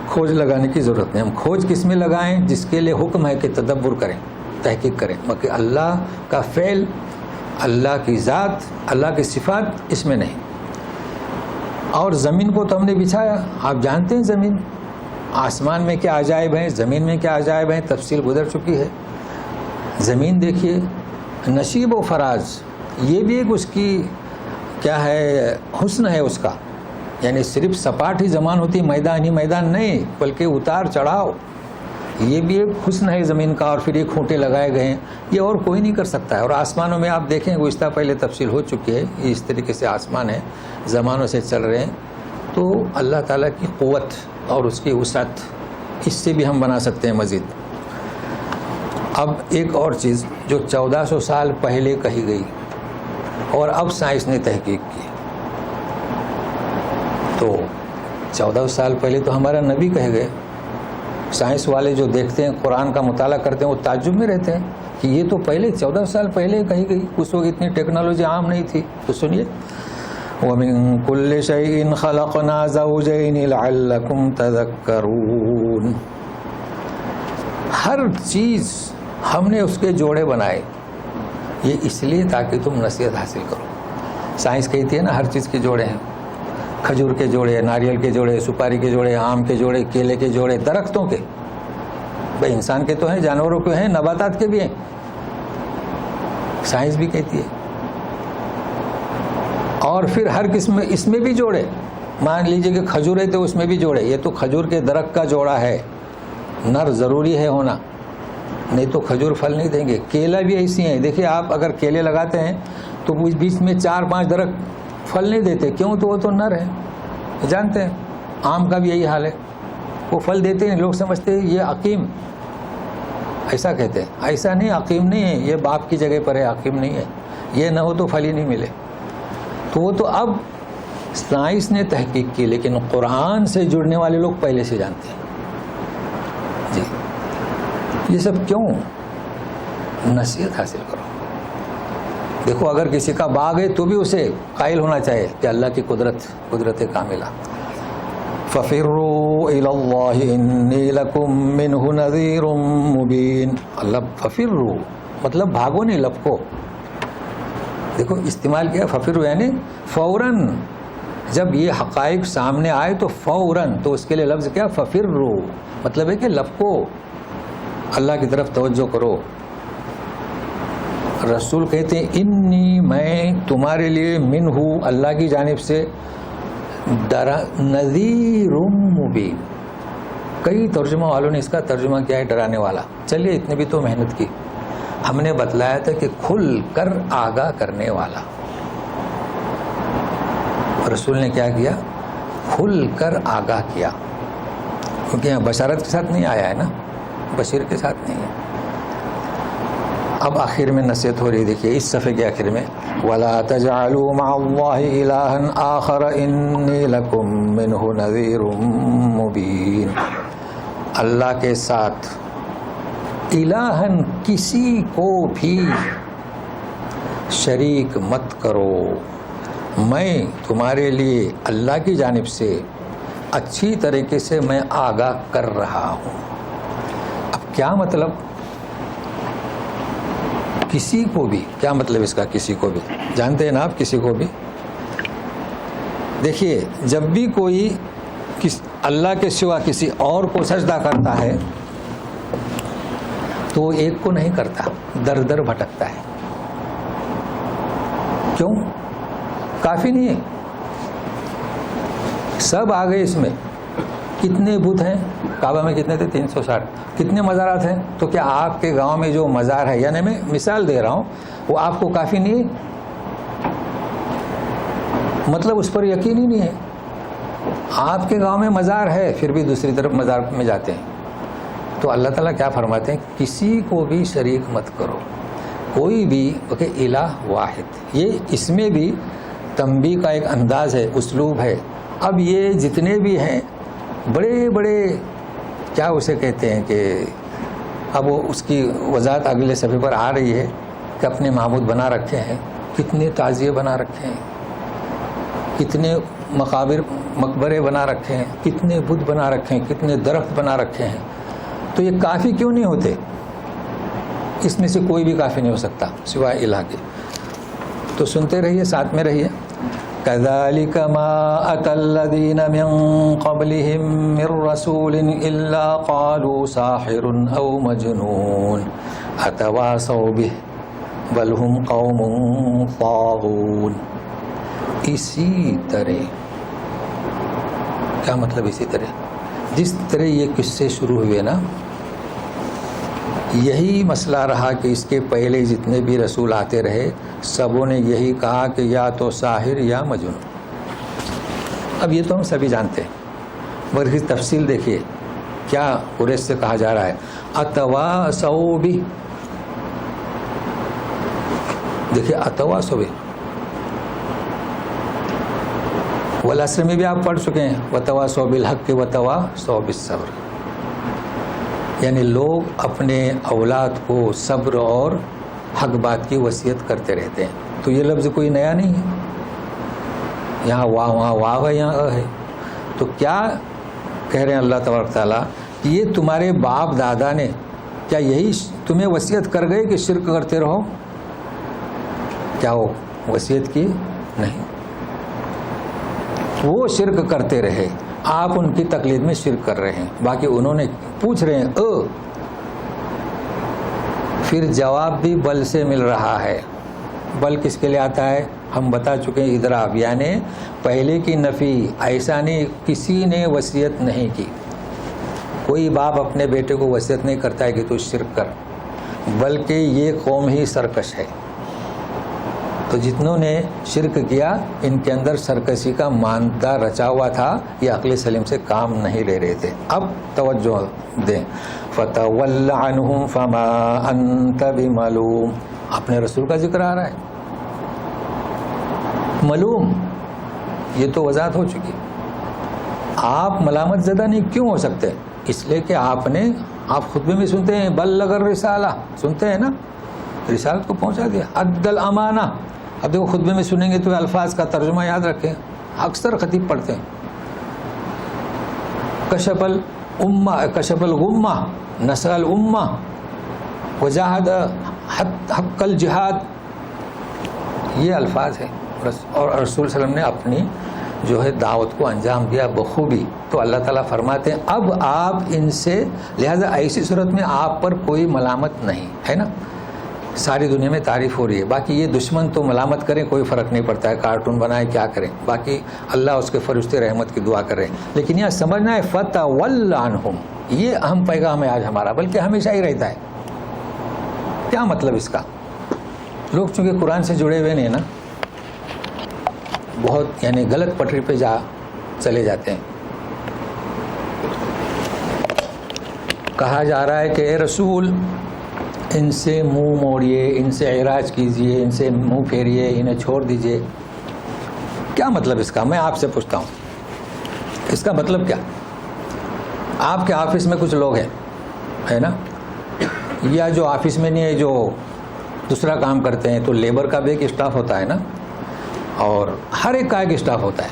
کھوج لگانے کی ضرورت نہیں. ہم کھوج کس میں لگائیں؟ جس کے لیے حکم ہے کہ تدبر کریں، تحقیق کریں. باقی اللہ کا فعل، اللہ کی ذات، اللہ کی صفات اس میں نہیں. اور زمین کو تو ہم نے بچھایا. آپ جانتے ہیں زمین، آسمان میں کیا عجائب ہیں، زمین میں کیا عجائب ہیں، تفصیل گزر چکی ہے. زمین دیکھیے، نشیب و فراز، یہ بھی ایک اس کی کیا ہے، حسن ہے اس کا. یعنی صرف سپاٹ ہی زمان ہوتی، میدان ہی میدان نہیں، بلکہ اتار چڑھاؤ، یہ بھی ایک حسن ہے زمین کا. اور پھر یہ کھوٹے لگائے گئے ہیں، یہ اور کوئی نہیں کر سکتا ہے. اور آسمانوں میں آپ دیکھیں، گزشتہ پہلے تفصیل ہو چکی ہے، یہ اس طریقے سے آسمان ہے، زمانوں سے چل رہے ہیں. تو اللہ تعالیٰ کی قوت اور اس کی وسعت، اس سے بھی ہم بنا سکتے ہیں مزید. اب ایک اور چیز جو 1400 سال پہلے کہی گئی اور اب سائنس نے تحقیق کی. تو 1400 سال پہلے تو ہمارا نبی کہے گئے. سائنس والے جو دیکھتے ہیں، قرآن کا مطالعہ کرتے ہیں، وہ تعجب میں رہتے ہیں کہ یہ تو پہلے 1400 سال پہلے کہی گئی. اس وقت اتنی ٹیکنالوجی عام نہیں تھی. تو سنیے، وَمِن كُلِّ شَيْءٍ خَلَقْنَا زَوْجَيْنِ لَعَلَّكُمْ تَذَكَّرُونَ. ہر چیز ہم نے اس کے جوڑے بنائے، یہ اس لیے تاکہ تم نصیحت حاصل کرو. سائنس کہتی ہے نا، ہر چیز کے جوڑے ہیں. کھجور کے جوڑے، ناریل کے جوڑے، سپاری کے جوڑے، آم کے جوڑے، کیلے کے جوڑے، درختوں کے. بھائی انسان کے تو ہیں، جانوروں کے ہیں، نباتات کے بھی ہیں. سائنس بھی کہتی ہے. اور پھر ہر قسم اس میں بھی جوڑے. مان لیجئے کہ کھجور ہے تو اس میں بھی جوڑے. یہ تو کھجور کے درخت کا جوڑا ہے، نر ضروری ہے ہونا، نہیں تو کھجور پھل نہیں دیں گے. کیلا بھی ایسی ہیں. دیکھیے آپ اگر کیلے لگاتے ہیں تو بیچ میں 4-5 درخت پھل نہیں دیتے. کیوں؟ تو وہ تو نر ہے. جانتے ہیں آم کا بھی یہی حال ہے، وہ پھل دیتے ہیں. لوگ سمجھتے ہیں یہ عقیم، ایسا کہتے ہیں. ایسا نہیں، عقیم نہیں ہے. یہ باپ کی جگہ پر ہے، عقیم نہیں ہے. یہ نہ ہو تو پھل ہی نہیں ملے. تو وہ تو اب سائنس نے تحقیق کی، لیکن قرآن سے جڑنے والے لوگ پہلے سے جانتے ہیں. جی یہ سب کیوں؟ نصیحت حاصل کرو. دیکھو اگر کسی کا باغ ہے تو بھی اسے قائل ہونا چاہیے کہ اللہ کی قدرت کاملہ. فَفِرُّوا إِلَى اللَّهِ إِنِّي لَكُمْ مِنْهُ نَذِيرٌ مُبِينٌ. اللہ فَفِرُّوا مطلب بھاگو نہیں، لپکو. دیکھو استعمال کیا فَفِرُّوا، یعنی فوراً جب یہ حقائق سامنے آئے تو فوراً، تو اس کے لیے لفظ کیا؟ فَفِرُّوا. مطلب ہے کہ لپکو، اللہ کی طرف توجہ کرو. رسول کہتے ہیں انی، میں تمہارے لیے، منہ اللہ کی جانب سے، نذیر مبین. کئی ترجمہ والوں نے اس کا ترجمہ کیا ہے ڈرانے والا. چلیے اتنے بھی تو محنت کی. ہم نے بتلایا تھا کہ کھل کر آگاہ کرنے والا. رسول نے کیا کیا؟ کھل کر آگاہ کیا. کیونکہ یہاں بشارت کے ساتھ نہیں آیا ہے نا، بشیر کے ساتھ نہیں ہے. اب آخر میں نصیحت ہو رہی، دیکھیے اس صفحے کے آخر میں، وَلَا تَجْعَلُوا مَعَ اللَّهِ إِلَٰهًا آخَرَ إِنِّي لَكُم مِّنْهُ نَذِيرٌ مُّبِينٌ. اللہ کے ساتھ الہن کسی کو بھی شریک مت کرو. میں تمہارے لیے اللہ کی جانب سے اچھی طریقے سے میں آگاہ کر رہا ہوں. اب کیا مطلب؟ کسی کو بھی، کیا مطلب اس کا؟ کسی کو بھی جانتے ہیں نا آپ، کسی کو بھی. دیکھیے جب بھی کوئی اللہ کے سوا کسی اور کو سجدہ کرتا ہے تو وہ ایک کو نہیں کرتا، در در بھٹکتا ہے. کیوں؟ کافی نہیں ہے، سب آ گئے اس میں. کتنے بت ہیں کعبہ میں؟ کتنے تھے؟ 360. کتنے مزارات ہیں؟ تو کیا آپ کے گاؤں میں جو مزار ہے، یعنی میں مثال دے رہا ہوں، وہ آپ کو کافی نہیں ہے؟ مطلب اس پر یقین ہی نہیں ہے. آپ کے گاؤں میں مزار ہے، پھر بھی دوسری طرف مزار میں جاتے ہیں. تو اللہ تعالیٰ کیا فرماتے ہیں؟ کسی کو بھی شریک مت کرو، کوئی بھی. الہ واحد، یہ اس میں بھی تنبیہ کا ایک انداز ہے، اسلوب ہے. اب یہ جتنے بھی ہیں بڑے بڑے، کیا اسے کہتے ہیں کہ اب وہ اس کی وضاحت اگلے صفحے پر آ رہی ہے کہ اپنے معبود بنا رکھے ہیں، کتنے تعزیے بنا رکھے ہیں. کتنے مقبرے بنا رکھے ہیں، کتنے بت بنا رکھے ہیں، کتنے درخت بنا رکھے ہیں، تو یہ کافی کیوں نہیں ہوتے؟ اس میں سے کوئی بھی کافی نہیں ہو سکتا سوائے الہ کے۔ تو سنتے رہیے، ساتھ میں رہیے۔ كذلك ما أتى الذين من قبلهم من رسول إلا قالوا ساحر أو مجنون أتواصوا به بل هم قوم طاغون۔ اسی طرح، کیا مطلب اسی طرح؟ جس طرح یہ قصے شروع ہوئے نا، یہی مسئلہ رہا کہ اس کے پہلے جتنے بھی رسول آتے رہے سبوں نے یہی کہا کہ یا تو ساحر یا مجنون۔ اب یہ تو ہم سبھی جانتے ہیں، مگر اس کی تفصیل دیکھیے کیا قریش سے کہا جا رہا ہے، اتواصوا بہ، دیکھیے اتواصوا بہ، والعصر میں بھی آپ پڑھ چکے ہیں وتواصوا بالحق وتواصوا بالصبر، یعنی لوگ اپنے اولاد کو صبر اور حق بات کی وصیت کرتے رہتے ہیں۔ تو یہ لفظ کوئی نیا نہیں ہے، یہاں واہ وہاں واہ ہے، یہاں ہے۔ تو کیا کہہ رہے ہیں اللہ تبارک تعالیٰ، یہ تمہارے باپ دادا نے کیا یہی تمہیں وصیت کر گئے کہ شرک کرتے رہو؟ کیا وہ وصیت کی؟ نہیں، وہ شرک کرتے رہے، آپ ان کی تقلید میں شرک کر رہے ہیں، باقی انہوں نے پوچھ رہے ہیں پھر جواب بھی بل سے مل رہا ہے۔ بل کس کے لیے آتا ہے؟ ہم بتا چکے ہیں، اضراب یعنی پہلے کی نفی، ایسا نہیں کسی نے وصیت نہیں کی، کوئی باپ اپنے بیٹے کو وصیت نہیں کرتا ہے کہ تو شرک کر، بلکہ یہ قوم ہی سرکش ہے۔ تو جتنوں نے شرک کیا ان کے اندر سرکشی کا مادہ رچا ہوا تھا، یہ عقل سلیم سے کام نہیں لے رہے تھے۔ اب توجہ دیں، فَتَوَلَّ عَنْهُمْ فَمَا أَنْتَ بِمَلُومٍ، اپنے رسول کا ذکر آ رہا ہے، ملوم، یہ تو وضاحت ہو چکی۔ آپ ملامت زدہ نہیں کیوں ہو سکتے؟ اس لیے کہ آپ خطبے میں سنتے ہیں بلغ الرسالہ، سنتے ہیں نا، رسالت کو پہنچا دیا، ادى الامانہ۔ اب دیکھو خطبے میں سنیں گے تو الفاظ کا ترجمہ یاد رکھیں، اکثر خطیب پڑھتے ہیں کشف الغمہ، نصر الامہ، وجاہد حق الجہاد، یہ الفاظ ہیں، اور رسول صلی اللہ علیہ وسلم نے اپنی جو ہے دعوت کو انجام دیا بخوبی۔ تو اللہ تعالیٰ فرماتے ہیں اب آپ ان سے، لہذا ایسی صورت میں آپ پر کوئی ملامت نہیں ہے نا، ساری دنیا میں تعریف ہو رہی ہے، باقی یہ دشمن تو ملامت کریں کوئی فرق نہیں پڑتا ہے، کارٹون بنائے کیا کریں، باقی اللہ اس کے فرشتے رحمت کی دعا کر رہے ہیں۔ لیکن یہاں سمجھنا ہے فَتَوَلَّ عَنْهُمْ، یہ اہم پیغام ہے آج ہمارا، بلکہ ہمیشہ ہی رہتا ہے۔ کیا مطلب اس کا؟ لوگ چونکہ قرآن سے جڑے ہوئے نہیں نا، بہت یعنی غلط پٹری پہ چلے جاتے ہیں۔ کہا جا رہا ہے کہ اے رسول ان سے منہ موڑیے، ان سے اعراض کیجئے، ان سے منہ پھیریے، انہیں چھوڑ دیجئے۔ کیا مطلب اس کا؟ میں آپ سے پوچھتا ہوں، اس کا مطلب کیا؟ آپ کے آفس میں کچھ لوگ ہیں، ہے نا، یا جو آفس میں نہیں ہے جو دوسرا کام کرتے ہیں، تو لیبر کا بھی ایک اسٹاف ہوتا ہے نا، اور ہر ایک کا ایک اسٹاف ہوتا ہے،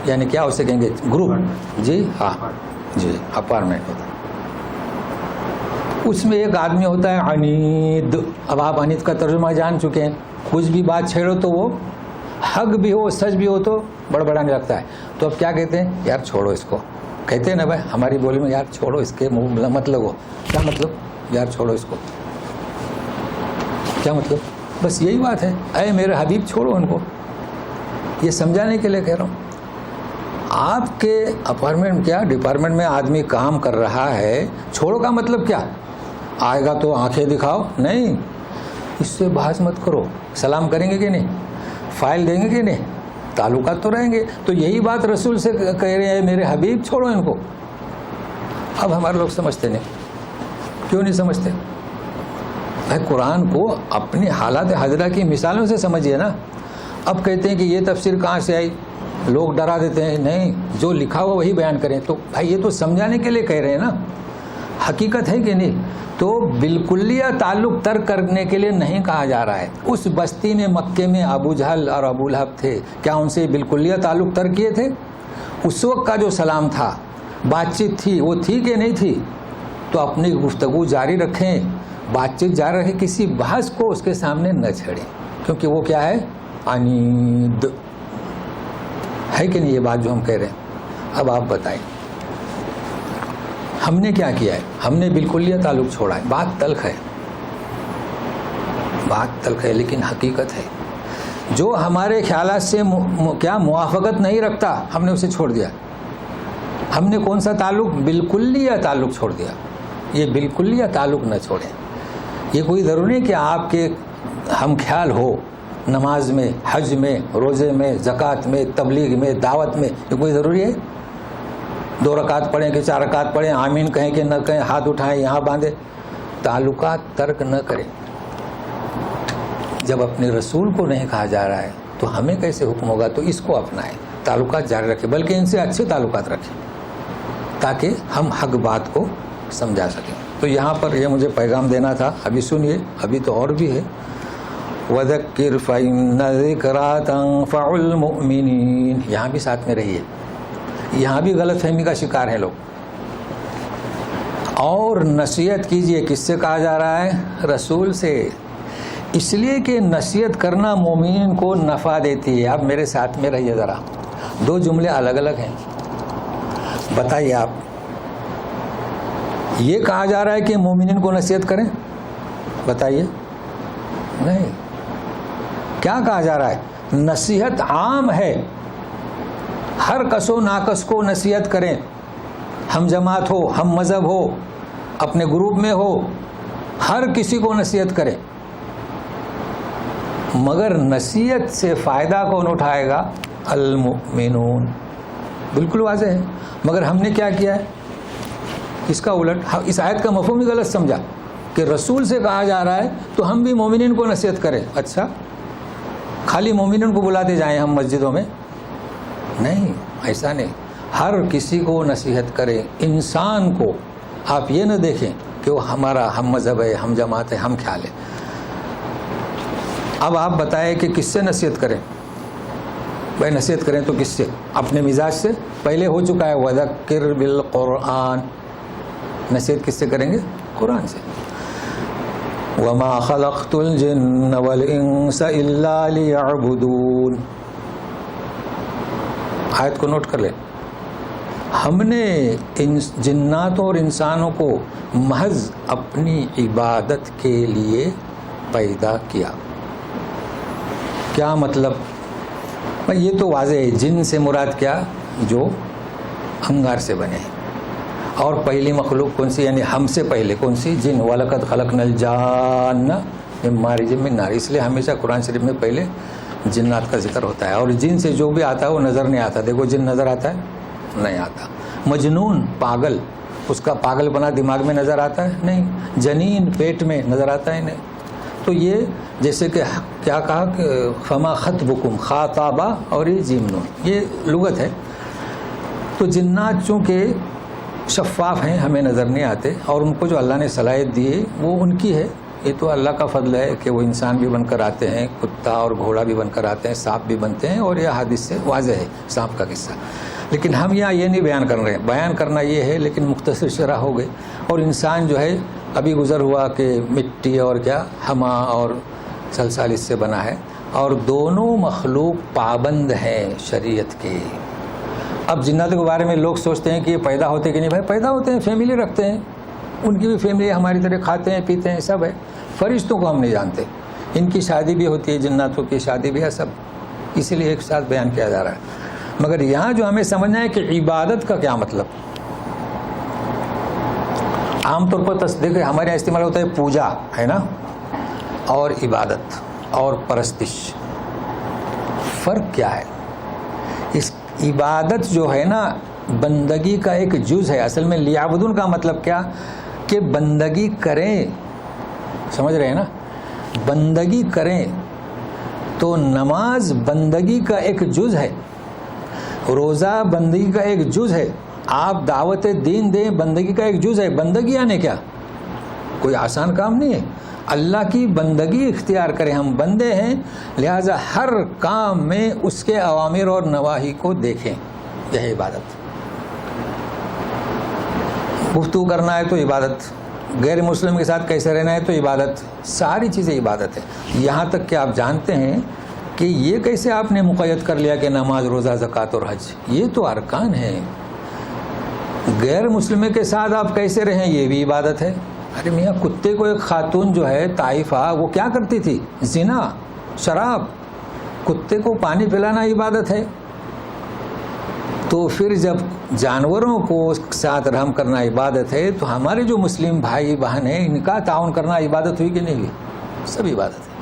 یعنی کیا اسے کہیں گے گروپ، جی ہاں جی، اپارٹمنٹ ہوتا ہے۔ اس میں ایک آدمی ہوتا ہے عنید، اب آپ عنید کا ترجمہ جان چکے ہیں، کچھ بھی بات چھیڑو تو وہ حق بھی ہو سچ بھی ہو تو بڑبڑانے لگتا ہے۔ تو اب کیا کہتے ہیں؟ یار چھوڑو اس کو، کہتے ہیں نا بھائی ہماری بولی میں، یار چھوڑو اس کے مت لگو۔ کیا مطلب؟ یار چھوڑو اس کو، کیا مطلب؟ بس یہی بات ہے، اے میرے حبیب چھوڑو ان کو، یہ سمجھانے کے لیے کہہ رہا ہوں۔ آپ کے اپارٹمنٹ کیا ڈپارٹمنٹ میں آدمی کام کر رہا ہے، چھوڑو کا مطلب کیا؟ آئے گا تو آنکھیں دکھاؤ؟ نہیں، اس سے بحث مت کرو، سلام کریں گے کہ نہیں، فائل دیں گے کہ نہیں، تعلقات تو رہیں گے۔ تو یہی بات رسول سے کہہ رہے ہیں میرے حبیب چھوڑو ان کو۔ اب ہمارے لوگ سمجھتے نہیں، کیوں نہیں سمجھتے؟ بھائی قرآن کو اپنی حالات حاضرہ کی مثالوں سے سمجھیے نا۔ اب کہتے ہیں کہ یہ تفسیر کہاں سے آئی، لوگ ڈرا دیتے ہیں، نہیں جو لکھا ہوا وہی بیان کریں۔ تو بھائی یہ تو سمجھانے کے لیے کہہ رہے ہیں نا، حقیقت ہے کہ نہیں؟ تو بالکلیہ تعلق ترک کرنے کے لیے نہیں کہا جا رہا ہے. اس بستی میں مکے میں ابو جہل اور ابو لہب تھے، کیا ان سے بالکلیہ تعلق ترک کیے تھے؟ اس وقت کا جو سلام تھا، بات چیت تھی، وہ تھی کہ نہیں تھی؟ تو اپنی گفتگو جاری رکھیں، بات چیت جاری رکھیں، کسی بحث کو اس کے سامنے نہ چھڑیں، کیونکہ وہ کیا ہے؟ عنید ہے کہ نہیں یہ بات جو ہم کہہ رہے ہیں؟ اب آپ بتائیں ہم نے کیا کیا ہے؟ ہم نے بالکلیہ تعلق چھوڑا ہے. بات تلخ ہے، بات تلخ ہے، لیکن حقیقت ہے. جو ہمارے خیالات سے کیا موافقت نہیں رکھتا، ہم نے اسے چھوڑ دیا. ہم نے کون سا تعلق؟ بالکلیہ تعلق چھوڑ دیا. یہ بالکلیہ تعلق نہ چھوڑیں. یہ کوئی ضروری نہیں کہ آپ کے ہم خیال ہو نماز میں، حج میں، روزے میں، زکوٰۃ میں، تبلیغ میں، دعوت میں. یہ کوئی ضروری ہے 2 رکعت پڑھیں کہ 4 رکعت پڑھیں، آمین کہیں کہ نہ کہیں، ہاتھ اٹھائیں یہاں باندھیں؟ تعلقات ترک نہ کریں. جب اپنے رسول کو نہیں کہا جا رہا ہے تو ہمیں کیسے حکم ہوگا؟ تو اس کو اپنائیں، تعلقات جاری رکھیں، بلکہ ان سے اچھے تعلقات رکھیں تاکہ ہم حق بات کو سمجھا سکیں. تو یہاں پر یہ مجھے پیغام دینا تھا. ابھی سنیے، ابھی تو اور بھی ہے. وَذَكِّرْ فَإِنَّ الذِّكْرَىٰ تَنفَعُ الْمُؤْمِنِينَ. یہاں بھی ساتھ میں رہیے. یہاں بھی غلط فہمی کا شکار ہیں لوگ. اور نصیحت کیجئے. کس سے کہا جا رہا ہے؟ رسول سے. اس لیے کہ نصیحت کرنا مومنین کو نفع دیتی ہے. اب میرے ساتھ میں رہیے ذرا. 2 جملے الگ الگ ہیں. بتائیے آپ، یہ کہا جا رہا ہے کہ مومنین کو نصیحت کریں؟ بتائیے. نہیں. کیا کہا جا رہا ہے؟ نصیحت عام ہے، ہر کس و ناکس کو نصیحت کریں. ہم جماعت ہو، ہم مذہب ہو، اپنے گروپ میں ہو، ہر کسی کو نصیحت کریں. مگر نصیحت سے فائدہ کون اٹھائے گا؟ المؤمنون. بالکل واضح ہے. مگر ہم نے کیا کیا ہے؟ اس کا الٹ. اس آیت کا مفہوم ہی غلط سمجھا کہ رسول سے کہا جا رہا ہے تو ہم بھی مومنین کو نصیحت کریں. اچھا، خالی مومنین کو بلاتے جائیں ہم مسجدوں میں؟ نہیں، ایسا نہیں. ہر کسی کو نصیحت کریں. انسان کو آپ یہ نہ دیکھیں کہ وہ ہمارا ہم مذہب ہے، ہم جماعت ہے، ہم خیال ہے. اب آپ بتائیں کہ کس سے نصیحت کریں؟ بھائی نصیحت کریں تو کس سے؟ اپنے مزاج سے. پہلے ہو چکا ہے وَذَكِّرْ بِالْقُرْآنِ. نصیحت کس سے کریں گے؟ قرآن سے. وَمَا خَلَقْتُ الْجِنَّ وَالْإِنسَ إِلَّا لِيَعْبُدُونَ. آیت کو نوٹ کر لیں. ہم نے جناتوں اور انسانوں کو محض اپنی عبادت کے لیے پیدا کیا. کیا مطلب؟ یہ تو واضح ہے. جن سے مراد کیا؟ جو انگار سے بنے. اور پہلی مخلوق کون سی؟ یعنی ہم سے پہلے کون سی؟ جن. وَلَقَدْ خَلَقْنَا الْجَانَّ مِن مَارِجٍ مِّن نَارٍ. اس لیے ہمیشہ قرآن شریف میں پہلے جنات کا ذکر ہوتا ہے. اور جن سے جو بھی آتا ہے وہ نظر نہیں آتا. دیکھو جن نظر آتا ہے؟ نہیں آتا. مجنون پاگل، اس کا پاگل بنا دماغ میں نظر آتا ہے؟ نہیں. جنین پیٹ میں نظر آتا ہے؟ نہیں. تو یہ جیسے کہ کیا کہا کہ فما خطبکم، خاطابہ اور یہ جیم نون، یہ لغت ہے. تو جنات چونکہ شفاف ہیں، ہمیں نظر نہیں آتے، اور ان کو جو اللہ نے صلاحیت دی ہے وہ ان کی ہے. یہ تو اللہ کا فضل ہے کہ وہ انسان بھی بن کر آتے ہیں، کتا اور گھوڑا بھی بن کر آتے ہیں، سانپ بھی بنتے ہیں. اور یہ حدیث سے واضح ہے سانپ کا قصہ. لیکن ہم یہاں یہ نہیں بیان کر رہے ہیں. بیان کرنا یہ ہے، لیکن مختصر شرح ہو گئی. اور انسان جو ہے ابھی گزر ہوا کہ مٹی اور کیا ہما اور سلسال اس سے بنا ہے. اور دونوں مخلوق پابند ہیں شریعت کے. اب جنات کے بارے میں لوگ سوچتے ہیں کہ یہ پیدا ہوتے کہ نہیں. بھائی پیدا ہوتے ہیں، فیملی رکھتے ہیں، ان کی بھی فیملی ہماری طرح کھاتے ہیں پیتے ہیں سب ہے. فرشتوں کو ہم نہیں جانتے. ان کی شادی بھی ہوتی ہے، جناتوں کی شادی بھی ہے، سب اسی لیے ایک ساتھ بیان کیا جا رہا ہے. مگر یہاں جو ہمیں سمجھنا ہے کہ عبادت کا کیا مطلب. عام طور پر تصدیق ہمارے یہاں استعمال ہوتا ہے پوجا ہے نا، اور عبادت اور پرستش. فرق کیا ہے؟ اس عبادت جو ہے نا بندگی کا ایک جز ہے. اصل میں لیعبدون کا مطلب کیا کہ بندگی کریں. سمجھ رہے ہیں نا؟ بندگی کریں. تو نماز بندگی کا ایک جز ہے، روزہ بندگی کا ایک جز ہے، آپ دعوت دین دیں بندگی کا ایک جز ہے. بندگی یعنی کیا؟ کوئی آسان کام نہیں ہے. اللہ کی بندگی اختیار کریں. ہم بندے ہیں لہذا ہر کام میں اس کے اوامر اور نواہی کو دیکھیں. یہ ہے عبادت. گفتگو کرنا ہے تو عبادت، غیر مسلم کے ساتھ کیسے رہنا ہے تو عبادت، ساری چیزیں عبادت ہے. یہاں تک کہ آپ جانتے ہیں کہ یہ کیسے آپ نے مقید کر لیا کہ نماز، روزہ، زکوٰۃ اور حج یہ تو ارکان ہیں. غیر مسلم کے ساتھ آپ کیسے رہیں یہ بھی عبادت ہے. ارے میاں کتے کو ایک خاتون جو ہے طائفہ وہ کیا کرتی تھی؟ زنا، شراب. کتے کو پانی پلانا عبادت ہے. تو پھر جب جانوروں کو ساتھ رحم کرنا عبادت ہے تو ہمارے جو مسلم بھائی بہن ہیں ان کا تعاون کرنا عبادت ہوئی کہ نہیں ہوئی؟ سب عبادت ہے.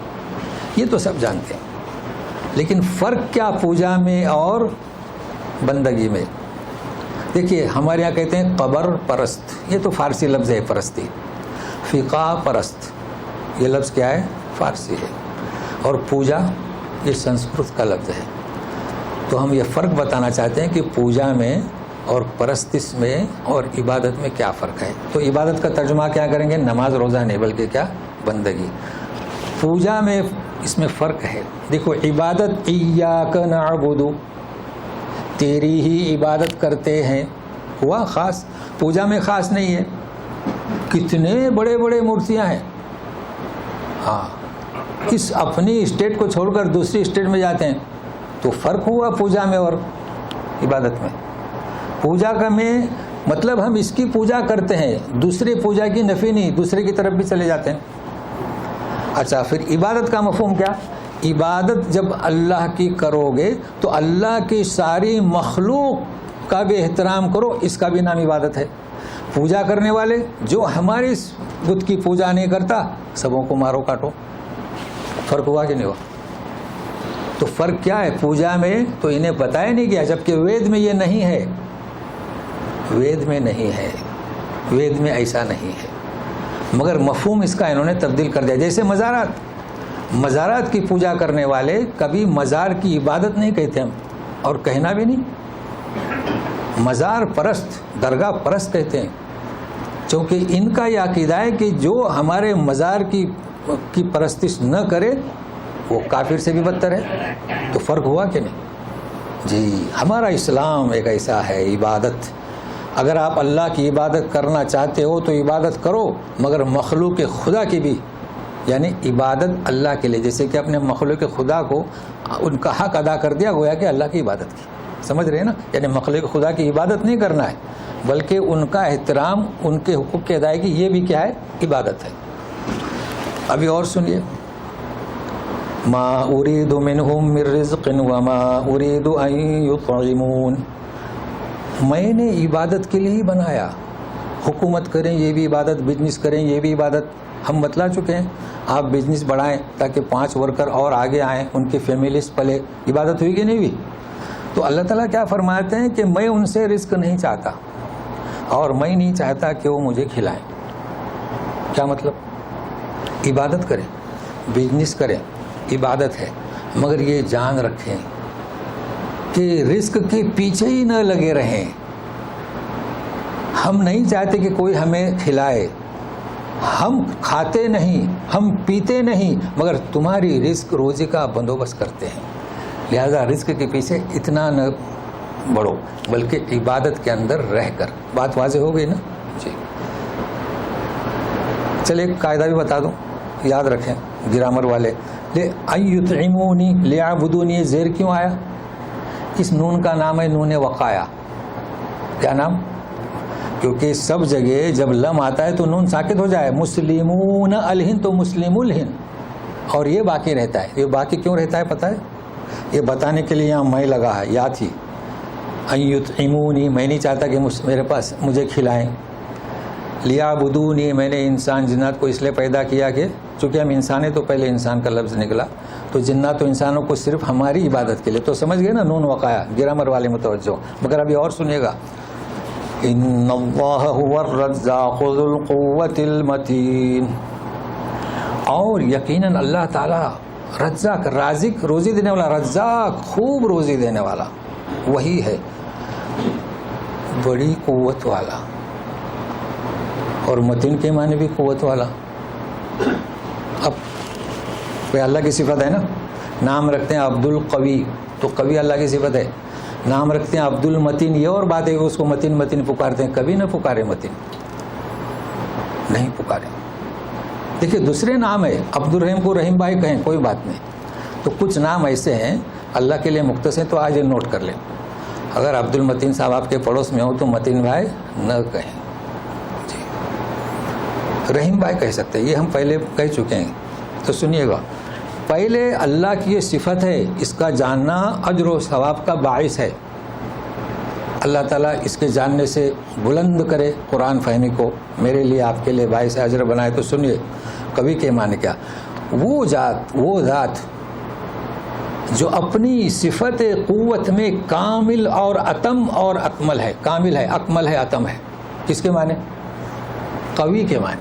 یہ تو سب جانتے ہیں. لیکن فرق کیا پوجا میں اور بندگی میں؟ دیکھیے ہمارے یہاں کہتے ہیں قبر پرست، یہ تو فارسی لفظ ہے پرستی. فقہ پرست یہ لفظ کیا ہے؟ فارسی ہے. اور پوجا یہ سنسکرت کا لفظ ہے. تو ہم یہ فرق بتانا چاہتے ہیں کہ پوجا میں اور پرستش میں اور عبادت میں کیا فرق ہے. تو عبادت کا ترجمہ کیا کریں گے؟ نماز روزہ نہیں بلکہ کیا؟ بندگی. پوجا میں اس میں فرق ہے. دیکھو عبادت ایاک نعبد، تیری ہی عبادت کرتے ہیں، ہوا خاص. پوجا میں خاص نہیں ہے. کتنے بڑے بڑے مورتیاں ہیں. ہاں اس اپنی اسٹیٹ کو چھوڑ کر دوسری اسٹیٹ میں جاتے ہیں تو فرق ہوا پوجا میں اور عبادت میں. پوجا کا میں مطلب ہم اس کی پوجا کرتے ہیں، دوسری پوجا کی نفی نہیں، دوسرے کی طرف بھی چلے جاتے ہیں. اچھا پھر عبادت کا مفہوم کیا؟ عبادت جب اللہ کی کرو گے تو اللہ کی ساری مخلوق کا بھی احترام کرو، اس کا بھی نام عبادت ہے. پوجا کرنے والے جو ہماری بت کی پوجا نہیں کرتا سبوں کو مارو کاٹو. فرق ہوا کہ نہیں ہوا؟ تو فرق کیا ہے پوجا میں؟ تو انہیں بتایا نہیں گیا، جبکہ وید میں یہ نہیں ہے. وید میں نہیں ہے، وید میں ایسا نہیں ہے. مگر مفہوم اس کا انہوں نے تبدیل کر دیا. جیسے مزارات کی پوجا کرنے والے کبھی مزار کی عبادت نہیں کہتے ہم، اور کہنا بھی نہیں. مزار پرست، درگاہ پرست کہتے ہیں، چونکہ ان کا یہ عقیدہ ہے کہ جو ہمارے مزار کی پرستش نہ کرے وہ کافر سے بھی بدتر ہے. تو فرق ہوا کہ نہیں؟ جی ہمارا اسلام ایک ایسا ہے عبادت. اگر آپ اللہ کی عبادت کرنا چاہتے ہو تو عبادت کرو، مگر مخلوق خدا کی بھی، یعنی عبادت اللہ کے لیے. جیسے کہ اپنے مخلوق خدا کو ان کا حق ادا کر دیا گویا کہ اللہ کی عبادت کی. سمجھ رہے ہیں نا؟ یعنی مخلوق خدا کی عبادت نہیں کرنا ہے بلکہ ان کا احترام، ان کے حقوق کی ادائیگی، یہ بھی کیا ہے؟ عبادت ہے. ابھی اور سنیے. ما اريد منهم من رزق وما اريد ان يطعمون. میں نے عبادت کے لیے ہی بنایا. حکومت کریں یہ بھی عبادت، بزنس کریں یہ بھی عبادت. ہم بتلا چکے ہیں. آپ بزنس بڑھائیں تاکہ 5 ورکر اور آگے آئیں، ان کی فیملیز پلے. عبادت ہوئی کہ نہیں ہوئی؟ تو اللہ تعالیٰ کیا فرماتے ہیں کہ میں ان سے رزق نہیں چاہتا اور میں نہیں چاہتا کہ وہ مجھے کھلائیں. کیا مطلب؟ عبادت کریں، بزنس کریں، عبادت ہے، مگر یہ جان رکھیں کہ رزق کے پیچھے ہی نہ لگے رہیں. ہم نہیں چاہتے کہ کوئی ہمیں کھلائے. ہم کھاتے نہیں، ہم پیتے نہیں، مگر تمہاری رزق روزی کا بندوبست کرتے ہیں. لہذا رزق کے پیچھے اتنا نہ بڑھو بلکہ عبادت کے اندر رہ کر. بات واضح ہو گئی نا؟ جی چلے ایک قاعدہ بھی بتا دوں، یاد رکھیں گرامر والے. لیعبدونی، لیعبدونی زیر کیوں آیا؟ اس نون کا نام ہے نون وقایا. کیا نام؟ کیونکہ سب جگہ جب لم آتا ہے تو نون ساکت ہو جائے. مسلمون الہن تو مسلم الہن، اور یہ باقی رہتا ہے. یہ باقی کیوں رہتا ہے پتہ ہے؟ یہ بتانے کے لیے یہاں میں لگا ہے، یا تھی ایطعمونی، میں نہیں چاہتا کہ میرے پاس مجھے کھلائیں. لیعبدونی، میں نے انسان جنات کو اس لیے پیدا کیا کہ چونکہ ہم انسان ہیں تو پہلے انسان کا لفظ نکلا، تو جنات و انسانوں کو صرف ہماری عبادت کے لیے. تو سمجھ گئے نا نون وقایا. گرامر والے متوجہ. مگر ابھی اور سنیے گا. ان اللہ هو الرزاق ذو القوة المتین. اور یقیناً اللہ تعالیٰ رزاق، رازق، روزی دینے والا، رزاق خوب روزی دینے والا وہی ہے بڑی قوت والا، اور متین کے معنی بھی قوت والا. اب کوئی اللہ کی صفت ہے نا، نام رکھتے ہیں عبد القوی، تو قوی اللہ کی صفت ہے. نام رکھتے ہیں عبد المتین، یہ اور بات ہے کہ اس کو متین متین پکارتے ہیں. کبھی نہ پکارے متین، نہیں پکارے. دیکھیے دوسرے نام ہے، عبد الرحیم کو رحیم بھائی کہیں کوئی بات نہیں. تو کچھ نام ایسے ہیں اللہ کے لیے مختص ہیں، تو آج نوٹ کر لیں. اگر عبد المتین صاحب آپ کے پڑوس میں ہو تو متین بھائی نہ کہیں جی، رحیم بھائی کہہ سکتے ہیں، یہ ہم پہلے کہہ چکے ہیں. تو سنیے گا، پہلے اللہ کی یہ صفت ہے، اس کا جاننا اجر و ثواب کا باعث ہے. اللہ تعالیٰ اس کے جاننے سے بلند کرے قرآن فہمی کو، میرے لیے آپ کے لیے باعث اجر بنائے. تو سنیے کبھی کے معنی کیا، وہ ذات جو اپنی صفت قوت میں کامل اور اتم اور اکمل ہے. کامل ہے، اکمل ہے، اتم ہے. کس کے معنی؟ قوی کے معنی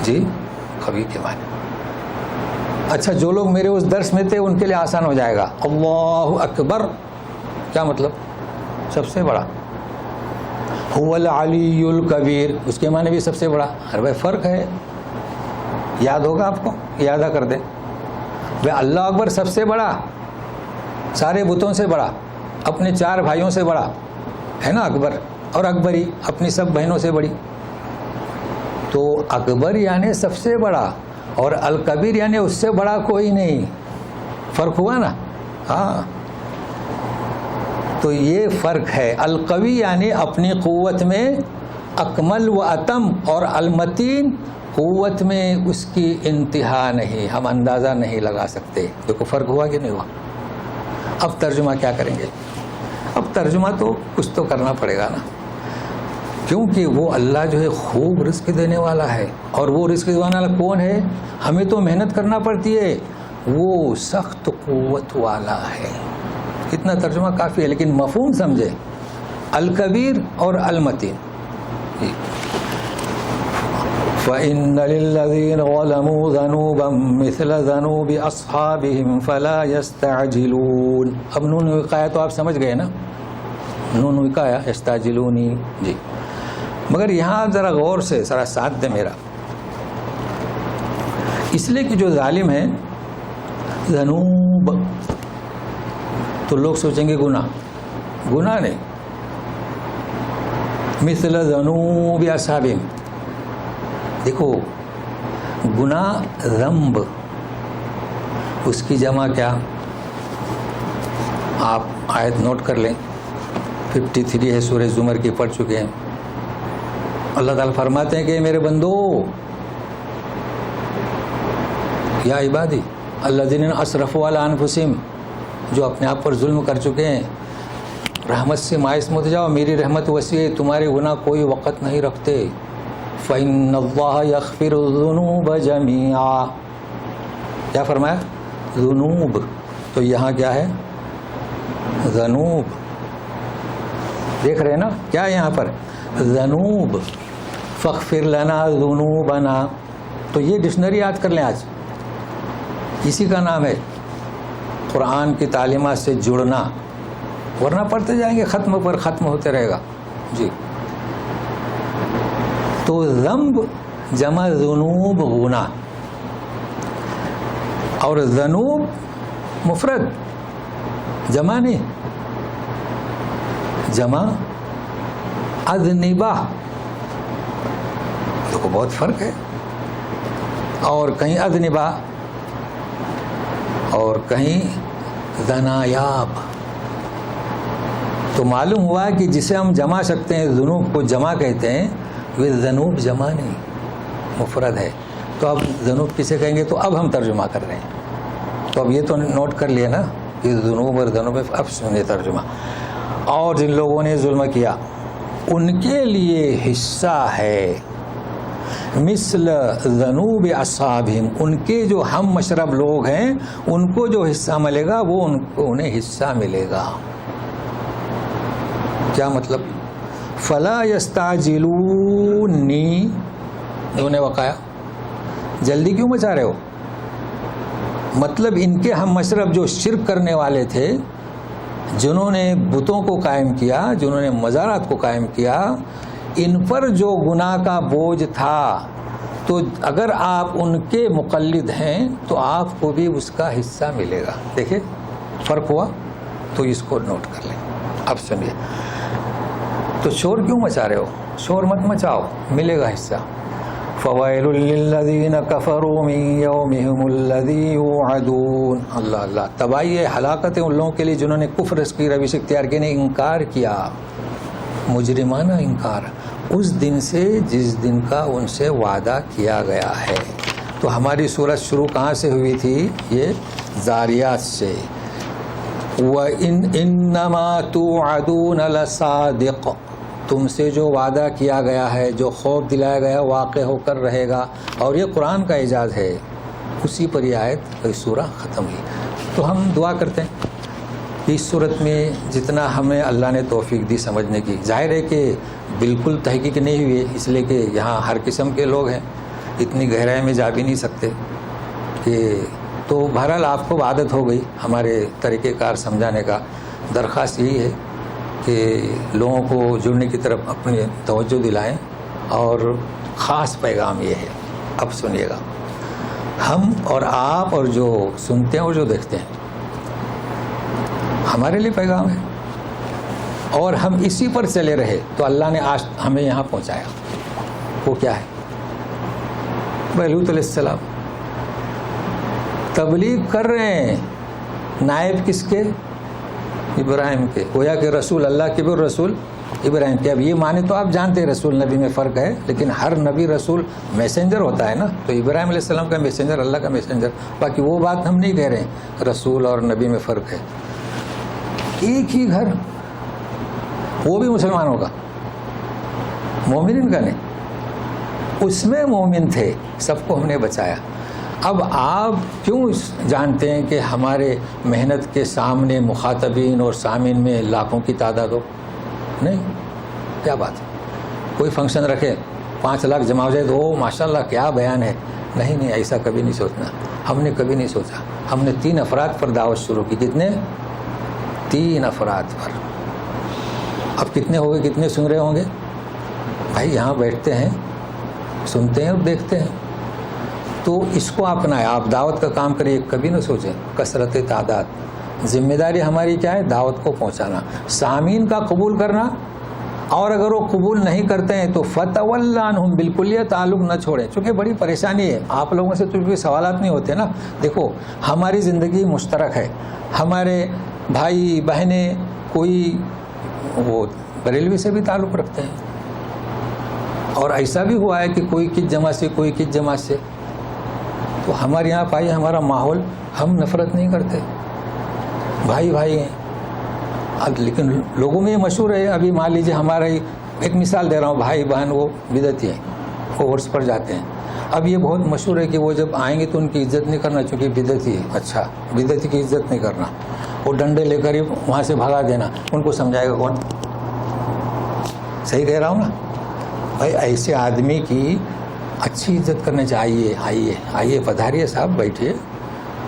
جی، قوی کے معنی. اچھا، جو لوگ میرے اس درس میں تھے ان کے لیے آسان ہو جائے گا. اللہ اکبر کیا مطلب؟ سب سے بڑا. هو العلی الکبیر، اس کے معنی بھی سب سے بڑا. ارے بھائی فرق ہے، یاد ہوگا آپ کو، یادہ کر دیں. بھائی اللہ اکبر سب سے بڑا، سارے بتوں سے بڑا، اپنے 4 بھائیوں سے بڑا ہے نا اکبر، اور اکبری اپنی سب بہنوں سے بڑی. تو اکبر یعنی سب سے بڑا، اور الکبیر یعنی اس سے بڑا کوئی نہیں. فرق ہوا نا؟ ہاں، تو یہ فرق ہے. القوی یعنی اپنی قوت میں اکمل و اتم، اور المتین قوت میں اس کی انتہا نہیں، ہم اندازہ نہیں لگا سکتے. دیکھو فرق ہوا کہ نہیں ہوا. اب ترجمہ کیا کریں گے؟ اب ترجمہ تو کچھ تو کرنا پڑے گا نا، کیونکہ وہ اللہ جو ہے خوب رزق دینے والا ہے. اور وہ رزق دینے والا کون ہے؟ ہمیں تو محنت کرنا پڑتی ہے. وہ سخت قوت والا ہے. کتنا ترجمہ کافی ہے، لیکن مفہوم سمجھے. الکبیر اور المتین. فَإِنَّ لِلَّذِينَ ظَلَمُوا ذَنُوبًا مِثْلَ ذَنُوبِ أَصْحَابِهِمْ فَلَا يَسْتَعْجِلُونَ. اب نون وقایا تو آپ سمجھ گئے نا، نون وقایا یستعجلونی جی. مگر یہاں ذرا غور سے ذرا ساتھ دے میرا، اس لیے کہ جو ظالم ہیں ذنوب، تو لوگ سوچیں گے گناہ نہیں. مثل ذنوب اصحابہم، دیکھو گناہ ذنب، اس کی جمع کیا؟ آپ آیت نوٹ کر لیں، 53 ہے، سورہ زمر کی پڑھ چکے ہیں. اللہ تعالیٰ فرماتے ہیں کہ میرے بندو، یا عبادی الذین اسرفوا علی انفسہم، جو اپنے آپ پر ظلم کر چکے ہیں، رحمت سے مایوس مت جاؤ، میری رحمت وسیع ہے، تمہارے گناہ کوئی وقت نہیں رکھتے. فَإِنَّ اللَّهَ يَغْفِرُ الذُّنُوبَ جَمِيعًا. کیا فرمایا؟ ذنوب. تو یہاں کیا ہے؟ ذنوب. دیکھ رہے ہیں نا کیا ہے یہاں پر؟ ذنوب. فَاغْفِرْ لَنَا ذُنُوبَنَا. تو یہ ڈکشنری یاد کر لیں، آج اسی کا نام ہے قرآن کی تعلیمات سے جڑنا، ورنہ پڑھتے جائیں گے ختم پر ختم ہوتے رہے گا جی. تو ذنب جمع ذنوب گناہ، اور ذنوب مفرد جمع نہیں، جمع اذنبہ. دیکھو بہت فرق ہے. اور کہیں اذنبہ اور کہیں ذنایاب. تو معلوم ہوا کہ جسے ہم جمع سکتے ہیں، ذنوب کو جمع کہتے ہیں، وہ ذنوب جمع نہیں، مفرد ہے. تو اب ذنوب کسے کہیں گے؟ تو اب ہم ترجمہ کر رہے ہیں. تو اب یہ تو نوٹ کر لیا نا کہ ذنوب اور ذنوب. اب سنیے ترجمہ. اور جن لوگوں نے ظلم کیا ان کے لیے حصہ ہے مثل ذنوب اصحابہم، ان کے جو ہم مشرب لوگ ہیں ان کو جو حصہ ملے گا وہ انہیں حصہ ملے گا. کیا مطلب؟ فلا یستعجلونی، انہوں نے وقایا جلدی کیوں مچا رہے ہو؟ مطلب ان کے ہم مشرب جو شرک کرنے والے تھے جنہوں نے بتوں کو قائم کیا، جنہوں نے مزارات کو قائم کیا، ان پر جو گناہ کا بوجھ تھا، تو اگر آپ ان کے مقلد ہیں تو آپ کو بھی اس کا حصہ ملے گا۔ دیکھیں فرق ہوا، تو اس کو نوٹ کر لیں۔ اب سنیے، تو شور کیوں مچا رہے ہو؟ شور مت مچاؤ، ملے گا حصہ۔ فوائل للذین کفروا من یومہم الذی یوعدون۔ اللہ اللہ، تباہی ہے، ہلاکت ہے ان لوگوں کے لیے جنہوں نے کفر کی روش اختیار کی، نے انکار کیا، مجرمانہ انکار، اس دن سے جس دن کا ان سے وعدہ کیا گیا ہے۔ تو ہماری سورت شروع کہاں سے ہوئی تھی؟ یہ ذاریات سے۔ وَإِنَّمَا تُوعَدُونَ لَصَادِقٌ، تم سے جو وعدہ کیا گیا ہے، جو خوف دلایا گیا، واقع ہو کر رہے گا، اور یہ قرآن کا اعجاز ہے۔ اسی پر یہ آیت سورہ ختم ہوئی۔ تو ہم دعا کرتے ہیں کہ اس صورت میں جتنا ہمیں اللہ نے توفیق دی سمجھنے کی، ظاہر ہے کہ بالکل تحقیق نہیں ہوئی، اس لیے کہ یہاں ہر قسم کے لوگ ہیں، اتنی گہرائی میں جا بھی نہیں سکتے کہ، تو بہرحال آپ کو عادت ہو گئی ہمارے طریقہ کار سمجھانے کا۔ درخواست یہی ہے کہ لوگوں کو جڑنے کی طرف اپنی توجہ دلائیں، اور خاص پیغام یہ ہے، اب سنیے گا، ہم اور آپ اور جو سنتے ہیں اور جو دیکھتے ہیں، ہمارے لیے پیغام ہے، اور ہم اسی پر چلے رہے تو اللہ نے آج ہمیں یہاں پہنچایا۔ وہ کیا ہے؟ لوط علیہ السلام تبلیغ کر رہے ہیں، نائب کس کے؟ ابراہیم کے، گویا کہ رسول اللہ کے بھی رسول ابراہیم کے۔ اب یہ معنی تو آپ جانتے ہیں رسول نبی میں فرق ہے، لیکن ہر نبی رسول میسنجر ہوتا ہے نا، تو ابراہیم علیہ السلام کا میسنجر، اللہ کا میسنجر، باقی وہ بات ہم نہیں کہہ رہے ہیں، رسول اور نبی میں فرق ہے۔ ایک ہی گھر، وہ بھی مسلمانوں کا، مومنین کا نہیں، اس میں مومن تھے، سب کو ہم نے بچایا۔ اب آپ کیوں جانتے ہیں کہ ہمارے محنت کے سامنے مخاطبین اور سامعین میں لاکھوں کی تعداد ہو؟ نہیں، کیا بات ہے، کوئی فنکشن رکھے 5 لاکھ جمع ہو جائے تو او ماشاءاللہ کیا بیان ہے، نہیں، ایسا کبھی نہیں سوچنا، ہم نے کبھی نہیں سوچا۔ ہم نے 3 افراد پر دعوت شروع کی۔ کتنے؟ 3 افراد پر۔ اب کتنے ہو گئے، کتنے سن رہے ہوں گے؟ بھائی یہاں بیٹھتے ہیں، سنتے ہیں اور دیکھتے ہیں، تو اس کو اپنائیں، آپ دعوت کا کام کریے، کبھی نہ سوچیں کثرت تعداد۔ ذمہ داری ہماری کیا ہے؟ دعوت کو پہنچانا، سامعین کا قبول کرنا، اور اگر وہ قبول نہیں کرتے ہیں تو فَتَوَلَّ عَنْهُمْ، بالکل یہ تعلق نہ چھوڑیں، چونکہ بڑی پریشانی ہے آپ لوگوں سے، چونکہ سوالات نہیں ہوتے نا۔ دیکھو ہماری زندگی مشترک ہے، ہمارے بھائی بہنیں کوئی وہ بریلوی سے بھی تعلق رکھتے ہیں، اور ایسا بھی ہوا ہے کہ کوئی کس جماعت سے، کوئی کس جماعت سے، تو ہمارے یہاں پائی ہمارا ماحول، ہم نفرت نہیں کرتے، بھائی بھائی ہیں۔ اب لیکن لوگوں میں یہ مشہور ہے، ابھی مان لیجیے ہمارا ہی ایک مثال دے رہا ہوں، بھائی بہن وہ بدعتی ہیں، وہ عرس پر جاتے ہیں۔ اب یہ بہت مشہور ہے کہ وہ جب آئیں گے تو ان کی عزت نہیں کرنا، چونکہ بدعتی ہے۔ اچھا، بدعتی کی عزت نہیں کرنا، وہ ڈنڈے لے کر ہی وہاں سے بھگا دینا، ان کو سمجھائے گا کون؟ صحیح کہہ رہا ہوں نا بھائی؟ ایسے آدمی کی اچھی عزت کرنے چاہیے، آئیے پدھاریے صاحب، بیٹھیے،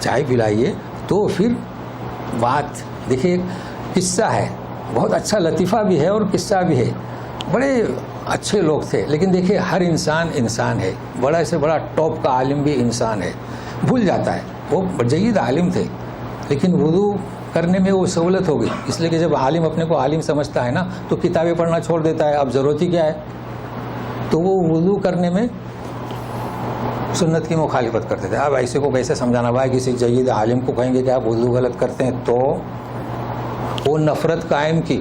چائے پلائیے، تو پھر بات دیکھیے۔ قصہ ہے، بہت اچھا لطیفہ بھی ہے اور قصہ بھی ہے، بڑے اچھے لوگ تھے، لیکن دیکھیے ہر انسان ہے، بڑا سے بڑا ٹاپ کا عالم بھی انسان ہے، بھول جاتا ہے۔ وہ جید عالم تھے، لیکن وضو کرنے میں وہ سہولت ہو گئی، اس لیے کہ جب عالم اپنے کو عالم سمجھتا ہے نا تو کتابیں پڑھنا چھوڑ دیتا ہے، اب ضرورت ہی کیا ہے؟ تو وہ وضو کرنے میں سنت کی مخالفت کرتے تھے۔ اب ایسے کو کیسے سمجھانا بھائی؟ کسی جید عالم کو کہیں گے کہ آپ وضو غلط کرتے ہیں، تو وہ نفرت قائم کی۔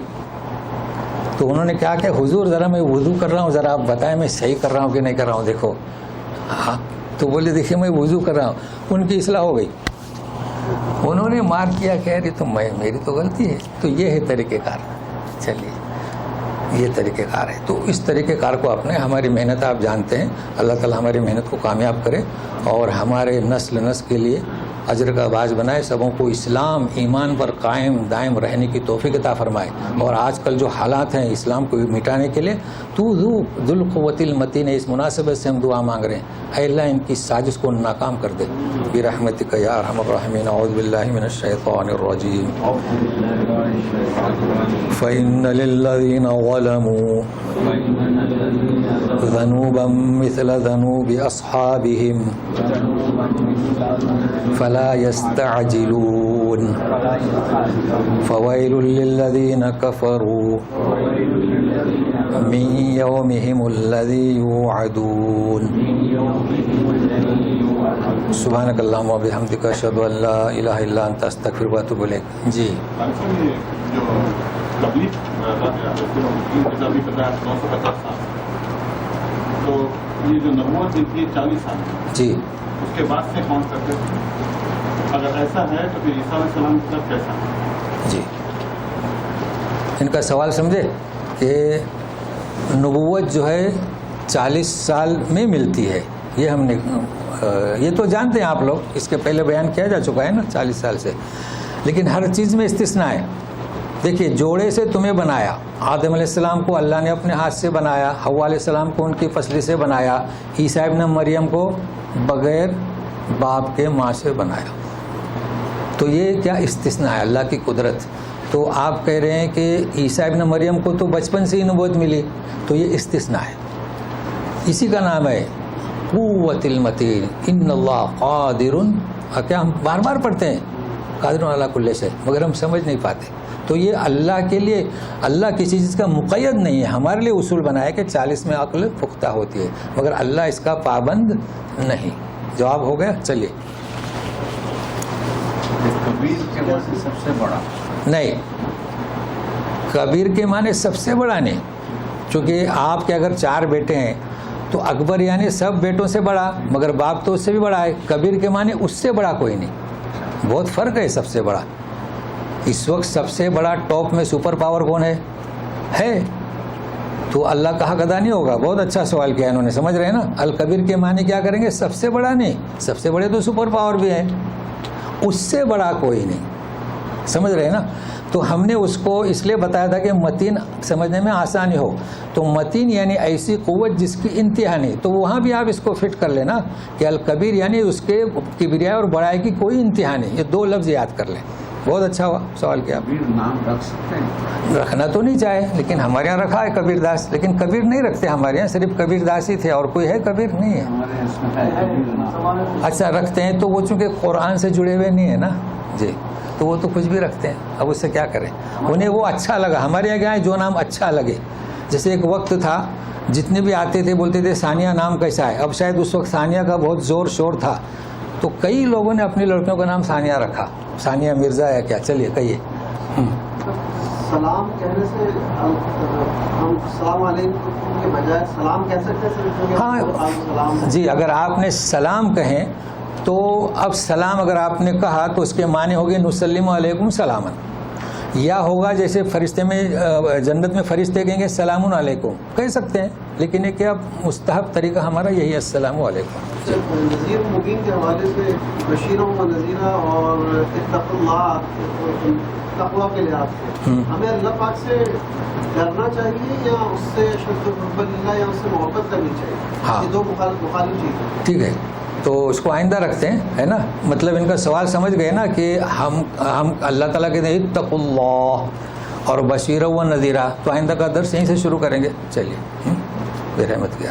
تو انہوں نے کیا کہ حضور ذرا میں وضو کر رہا ہوں، ذرا آپ بتائیں میں صحیح کر رہا ہوں کہ نہیں کر رہا ہوں، دیکھو۔ ہاں، تو بولے دیکھیے میں وضو کر رہا ہوں، ان کی اصلاح ہو گئی، انہوں نے مار کیا، کہہ رہی تو میری تو غلطی ہے۔ تو یہ ہے طریقہ کار، چلیے یہ طریقہ کار ہے، تو اس طریقہ کار کو اپنے، ہماری محنت آپ جانتے ہیں، اللہ تعالیٰ ہماری محنت کو کامیاب کرے، اور ہمارے نسل کے لیے اجر کا باعث بنائے، سبوں کو اسلام ایمان پر قائم دائم رہنے کی توفیق عطا فرمائے۔ اور آج کل جو حالات ہیں اسلام کو مٹانے کے لیے تو ذو القوت المتین ہے، اس مناسبت سے ہم دعا مانگ رہے ہیں، اے اللہ ان کی سازش کو ناکام کر دے برحمتک یا ارحم الراحمین۔ اعوذ باللہ من الشیطان الرجیم۔ فإن للذین ظلموا ذنوبا مثل ذنوب أصحابهم فلا يستعجلون فويل للذين كفروا من يومهم الذي يوعدون سبحانك اللهم وبحمدك أشهد أن لا إله إلا أنت أستغفرك وأتوب إليك۔ جی تو یہ جو نبوت دی تھی 40 سال جی اس کے بعد سے کون کرتے تھے؟ اگر ایسا ہے تو پھر عیسیٰ علیہ السلام کا کیسا ہے؟ جی ان کا سوال سمجھے کہ نبوت جو ہے 40 سال میں ملتی ہے، یہ ہم نے یہ تو جانتے ہیں آپ لوگ، اس کے پہلے بیان کیا جا چکا ہے نا 40 سال سے، لیکن ہر چیز میں استثناء ہے۔ دیکھیے جوڑے سے تمہیں بنایا، آدم علیہ السلام کو اللہ نے اپنے ہاتھ سے بنایا، حوا علیہ السلام کو ان کی فصل سے بنایا، عیسیٰ ابن مریم کو بغیر باپ کے ماں سے بنایا، تو یہ کیا استثناء ہے اللہ کی قدرت۔ تو آپ کہہ رہے ہیں کہ عیسیٰ ابن مریم کو تو بچپن سے ہی نبوت ملی، تو یہ استثناء ہے، اسی کا نام ہے قوت المتین۔ ان اللہ قادر، کیا ہم بار بار پڑھتے ہیں قادر علی کل شیء، مگر ہم سمجھ نہیں پاتے۔ تو یہ اللہ کے لیے، اللہ کسی چیز کا مقید نہیں ہے، ہمارے لیے اصول بنایا کہ 40 میں عقل پختہ ہوتی ہے، مگر اللہ اس کا پابند نہیں۔ جواب ہو گیا؟ چلیے۔ کبیر کے معنی سب سے بڑا نہیں، کبیر کے معنی سب سے بڑا نہیں، چونکہ آپ کے اگر 4 بیٹے ہیں تو اکبر یعنی سب بیٹوں سے بڑا، مگر باپ تو اس سے بھی بڑا ہے۔ کبیر کے معنی اس سے بڑا کوئی نہیں، بہت فرق ہے سب سے بڑا۔ اس وقت سب سے بڑا ٹاپ میں سپر پاور کون ہے تو اللہ کا حق ادا نہیں ہوگا۔ بہت اچھا سوال کیا انہوں نے، سمجھ رہے ہیں نا۔ الکبیر کے معنی کیا کریں گے؟ سب سے بڑا نہیں، سب سے بڑے تو سپر پاور بھی ہیں، اس سے بڑا کوئی نہیں، سمجھ رہے ہیں نا۔ تو ہم نے اس کو اس لیے بتایا تھا کہ متین سمجھنے میں آسانی ہو، تو متین یعنی ایسی قوت جس کی انتہا نہیں، تو وہاں بھی آپ اس کو فٹ کر لینا کہ الکبیر یعنی اس کے کبریائی اور بڑائی کی کوئی انتہا نہیں۔ یہ 2 لفظ یاد کر لیں۔ بہت اچھا ہوا سوال کیا۔ کبیر نام رکھ سکتے ہیں؟ رکھنا تو نہیں چاہے، لیکن ہمارے یہاں رکھا ہے کبیر داس، لیکن کبیر نہیں رکھتے ہمارے یہاں، صرف کبیر داس ہی تھے، اور کوئی ہے کبیر نہیں ہے۔ ہمارے اس میں ہے کبیر نام۔ اچھا رکھتے ہیں تو وہ چونکہ قرآن سے جڑے ہوئے نہیں ہیں نا جی، تو وہ تو کچھ بھی رکھتے ہیں، اب اس سے کیا کریں، انہیں وہ اچھا لگا۔ ہمارے یہاں کیا ہے، جو نام اچھا لگے۔ جیسے ایک وقت تھا جتنے بھی آتے تھے بولتے تھے ثانیہ نام کیسا ہے، اب شاید اس وقت ثانیہ کا بہت زور شور تھا، تو کئی لوگوں نے اپنی لڑکیوں کا نام ثانیہ رکھا، ثانیہ مرزا یا کیا۔ چلیے کہیے۔ سلام کہنے سے ہم السلام علیکم کے بجائے سلام کہہ سکتے ہیں؟ ہاں جی، اگر آپ نے سلام کہیں تو اب سلام اگر آپ نے کہا تو اس کے معنی ہوگے نسلم علیکم سلامن، یا ہوگا جیسے فرشتے میں جنت میں فرشتے کہیں گے سلام علیکم، کہہ سکتے ہیں، لیکن یہ کہ مستحب طریقہ ہمارا یہی ہے السلام علیکم۔ نذیر مبین کے حوالے سے بشیروں و نذیرہ اور اتقوا اللہ تقویٰ کے لحاظ سے ہمیں اللہ پاک سے ڈرنا چاہیے یا اس سے شد حب اللہ یا اس سے محبت کرنی چاہیے؟ ہاں، یہ 2 مخالف چیزیں۔ ٹھیک ہے، تو اس کو آئندہ رکھتے ہیں، ہے نا۔ مطلب ان کا سوال سمجھ گئے نا کہ ہم اللہ تعالیٰ کے اتقوا اللہ اور بشیرہ و نذیرہ، تو آئندہ کا درس یہیں سے شروع کریں گے۔ چلیے، بے رحمت کی